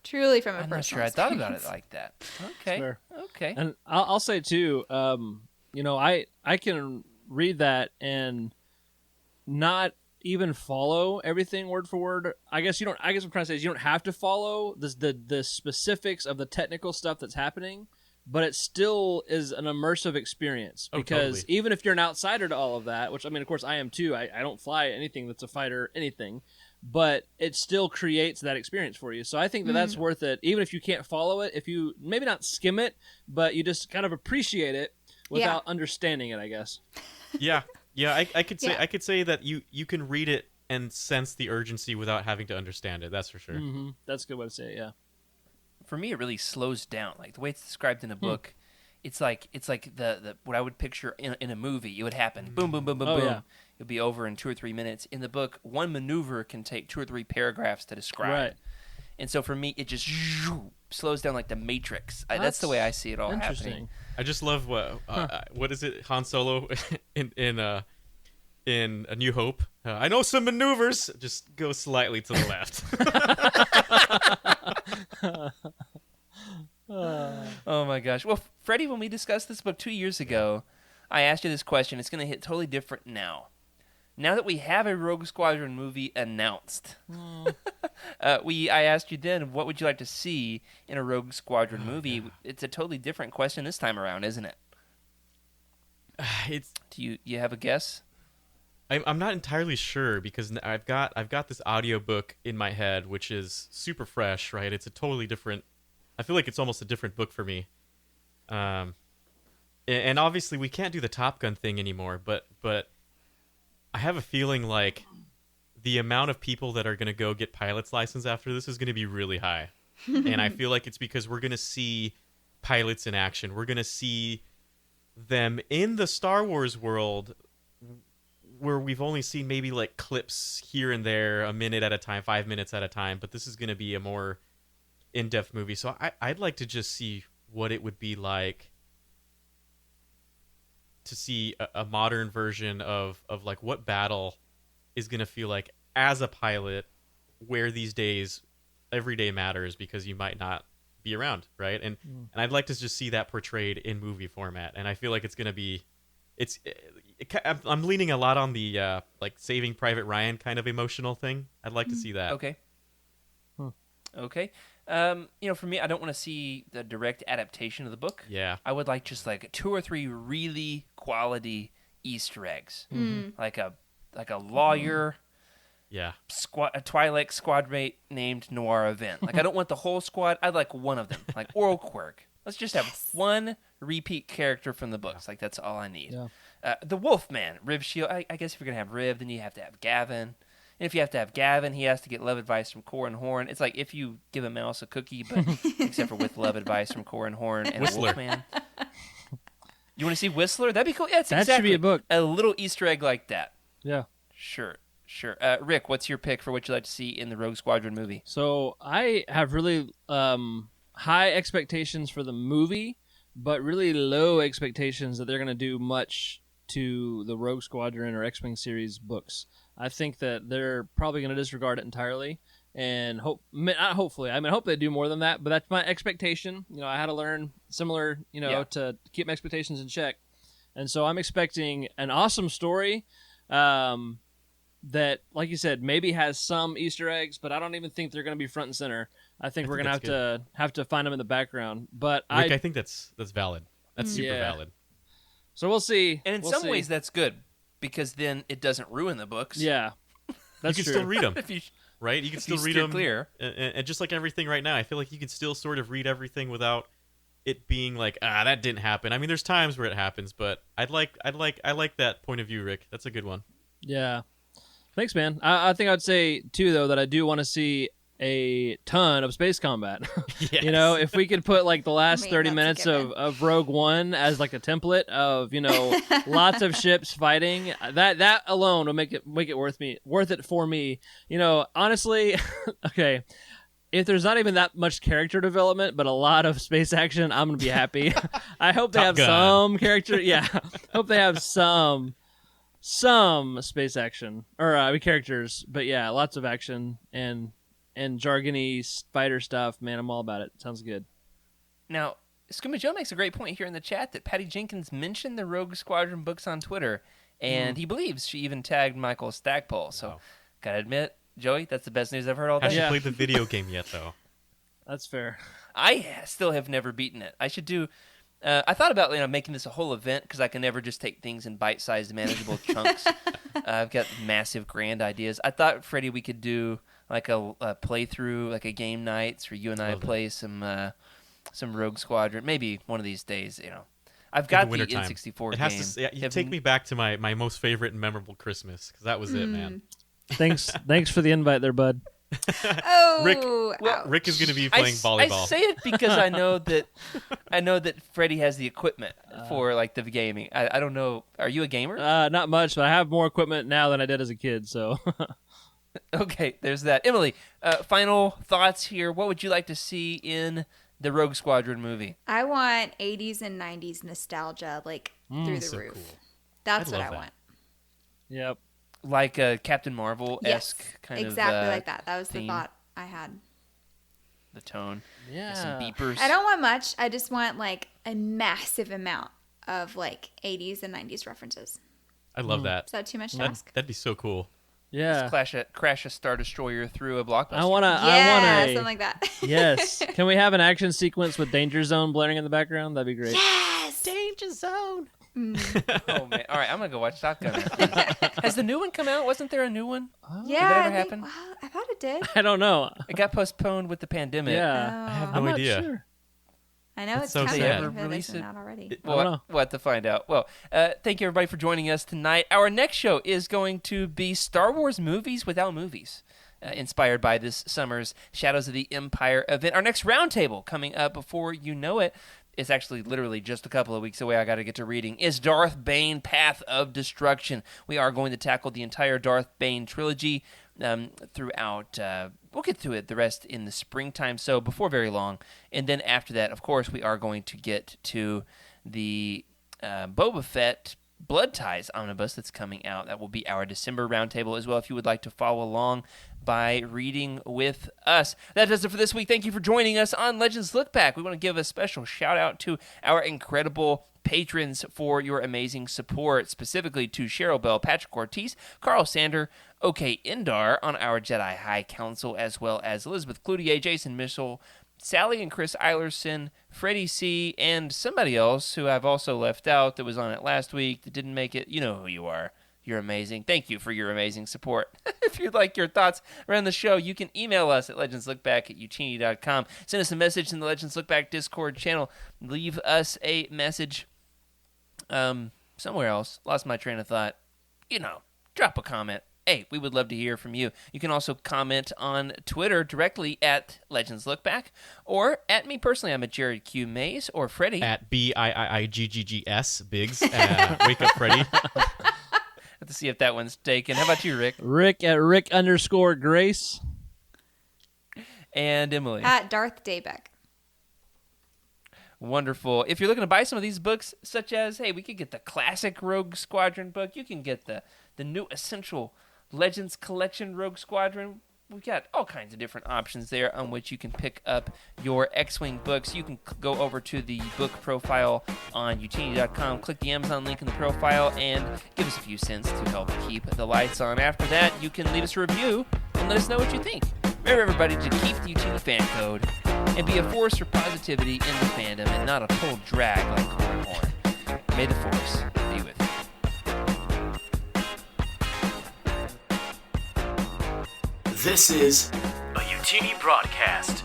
truly from a I'm not personal sure I thought about experience. it like that. Okay. Sure. Okay. And I'll say too, I can read that and not even follow everything word for word. I guess what I'm trying to say is you don't have to follow the specifics of the technical stuff that's happening, but it still is an immersive experience because totally. even if you're an outsider to all of that, which I mean, of course I am too. I don't fly anything that's a fighter, anything, but it still creates that experience for you. So I think that that's worth it, even if you can't follow it. If you maybe not skim it, but you just kind of appreciate it without understanding it, I guess. Yeah, I could say that you can read it and sense the urgency without having to understand it. That's for sure. Mm-hmm. That's a good way to say it. Yeah. For me, it really slows down. Like the way it's described in a book, it's like the what I would picture in a movie. It would happen, boom, boom, boom, boom, Oh, boom. yeah. It'd be over in 2 or 3 minutes. In the book, one maneuver can take 2 or 3 paragraphs to describe. Right. And so for me, it just slows down like the Matrix. That's the way I see it all Interesting. happening. I just love what is it, Han Solo in A New Hope. I know some maneuvers. Just go slightly to the left. Oh my gosh. Well, Freddy, when we discussed this book 2 years ago, I asked you this question. It's going to hit totally different now. Now that we have a Rogue Squadron movie announced, I asked you then, what would you like to see in a Rogue Squadron movie? Yeah. It's a totally different question this time around, isn't it? Do you have a guess? I'm not entirely sure because I've got this audiobook in my head, which is super fresh, right? It's a totally different. I feel like it's almost a different book for me. And obviously we can't do the Top Gun thing anymore, but I have a feeling like the amount of people that are going to go get pilot's license after this is going to be really high. And I feel like it's because we're going to see pilots in action. We're going to see them in the Star Wars world where we've only seen maybe like clips here and there, a minute at a time, 5 minutes at a time. But this is going to be a more in-depth movie. So I'd like to just see what it would be like to see a modern version of like what battle is going to feel like as a pilot, where these days every day matters because you might not be around, right? And I'd like to just see that portrayed in movie format. And I feel like it's going to be I'm leaning a lot on the like Saving Private Ryan kind of emotional thing. I'd like to see that. Okay. Okay. For me, I don't want to see the direct adaptation of the book. Yeah. I would like just like 2 or 3 really quality Easter eggs, like a lawyer, a Twi'lek squad mate named Noir Event. Like I don't want the whole squad. I'd like one of them, like Oral Quirk. Let's just have one repeat character from the books. Like that's all I need. Yeah. The Wolfman, Riv Shield. I guess if you're gonna have Riv, then you have to have Gavin. And if you have to have Gavin, he has to get love advice from CORRAN HORN. It's like if you give a mouse a cookie, but except for with love advice from CORRAN HORN and Whistler. Wolfman. You want to see Whistler? That'd be cool. Yeah, it's That should exactly be a book. A little Easter egg like that. Yeah. Sure. Sure. Rick, what's your pick for what you'd like to see in the Rogue Squadron movie? So I have really high expectations for the movie, but really low expectations that they're going to do much to the Rogue Squadron or X-Wing series books. I think that they're probably going to disregard it entirely, and hope they do more than that. But that's my expectation. I had to learn similar, to keep my expectations in check, and so I'm expecting an awesome story. That, like you said, maybe has some Easter eggs, but I don't even think they're going to be front and center. I think we're going to have to find them in the background. But Rick, I think that's valid. That's super valid. So we'll see. And in We'll some see. ways, that's good because then it doesn't ruin the books. Yeah, that's you can true. still read them, If you, right? You can if you still read steer them. clear. And just like everything right now, I feel like you can still sort of read everything without it being like, that didn't happen. I mean, there's times where it happens, but I like that point of view, Rick. That's a good one. Yeah. Thanks, man. I think I'd say, too, though, that I do want to see a ton of space combat. Yes. If we could put, like, the last 30 that's a minutes given. of Rogue One as, like, a template of, lots of ships fighting, that alone will make it worth it for me. Honestly, okay, if there's not even that much character development, but a lot of space action, I'm going to be happy. I hope they Top have Gun. some character. Yeah. Hope they have some space action or characters, but yeah, lots of action and jargony fighter stuff. Man, I'm all about it. Sounds good. Now, Scuba Joe makes a great point here in the chat that Patty Jenkins mentioned the Rogue Squadron books on Twitter, and he believes she even tagged Michael Stackpole. So, gotta admit, Joey, that's the best news I've heard all day. Hasn't Yeah. played the video game yet, though. That's fair. I still have never beaten it. I should do. I thought about making this a whole event because I can never just take things in bite-sized, manageable chunks. I've got massive, grand ideas. I thought, Freddie, we could do like a playthrough, like a game nights where you and I Love that. play some Rogue Squadron. Maybe one of these days, I've got the wintertime. N64 It has game. to. Yeah, you take me back to my most favorite and memorable Christmas because that was it, man. Thanks for the invite there, bud. Oh, Rick is going to be I playing volleyball. I say it because I know that Freddie has the equipment for like the gaming. I don't know. Are you a gamer? Not much, but I have more equipment now than I did as a kid, so. Okay, there's that. Emily, final thoughts here. What would you like to see in the Rogue Squadron movie? I want 80s and 90s nostalgia, like through the so roof. cool. That's I'd what love I that. want. Yep. Like a Captain Marvel-esque Yes, kind of exactly like that. That was the theme. thought I had. The tone. Yeah. Some beepers. I don't want much. I just want like a massive amount of like 80s and 90s references. I love that. Is that too much to That'd, ask? that'd be so cool. Yeah. Crash a Star Destroyer through a blockbuster. I want Yeah, a something like that. Yes. Can we have an action sequence with Danger Zone blaring in the background? That'd be great. Yes! Danger Zone. Oh man! All right, I'm gonna go watch Top Gun. Has the new one come out? Wasn't there a new one? Yeah, that ever I think- happen? well, I thought it did. I don't know. It got postponed with the pandemic. Yeah. I have Oh. no I'm not idea. sure. I know That's it's so coming. sad. Ever but release it's it? not already. I don't know. We'll have to find out. Well, thank you everybody for joining us tonight. Our next show is going to be Star Wars movies without movies, inspired by this summer's Shadows of the Empire event. Our next roundtable coming up before you know it. It's actually literally just a couple of weeks away. I got to get to reading. Is Darth Bane Path of Destruction? We are going to tackle the entire Darth Bane trilogy throughout. We'll get to it the rest in the springtime, so before very long. And then after that, of course, we are going to get to the Boba Fett Blood Ties omnibus that's coming out. That will be our December roundtable as well, if you would like to follow along by reading with us. That does it for this week. Thank you for joining us on Legends Look Back. We want to give a special shout out to our incredible patrons for your amazing support, specifically to Cheryl Bell, Patrick Ortiz, Carl Sander, OK Indar on our Jedi High Council, as well as Elizabeth Cloutier, Jason Mitchell, Sally and Chris Eilerson, Freddie C., and somebody else who I've also left out that was on it last week that didn't make it. You know who you are. You're amazing. Thank you for your amazing support. If you'd like your thoughts around the show, you can email us at legendslookback@utini.com. Send us a message in the Legends Look Back Discord channel. Leave us a message somewhere else. Lost my train of thought. Drop a comment. Hey, we would love to hear from you. You can also comment on Twitter directly at Legends Look Back, or at me personally. I'm at Jared Q. Mays, or Freddie. At BIIIGGGS, Biggs. Wake up, Freddy. Have to see if that one's taken. How about you, Rick? Rick at Rick_Grace. And Emily? At Darth Daybeck. Wonderful. If you're looking to buy some of these books, such as, hey, we could get the classic Rogue Squadron book. You can get the new Essential Legends Collection Rogue Squadron. We've got all kinds of different options there on which you can pick up your X-Wing books. You can go over to the book profile on utini.com, click the Amazon link in the profile, and give us a few cents to help keep the lights on. After that, you can leave us a review and let us know what you think. Remember, everybody, to keep the Utini fan code and be a force for positivity in the fandom and not a total drag like CORRAN HORN. May the force be with you. This is a Utini broadcast.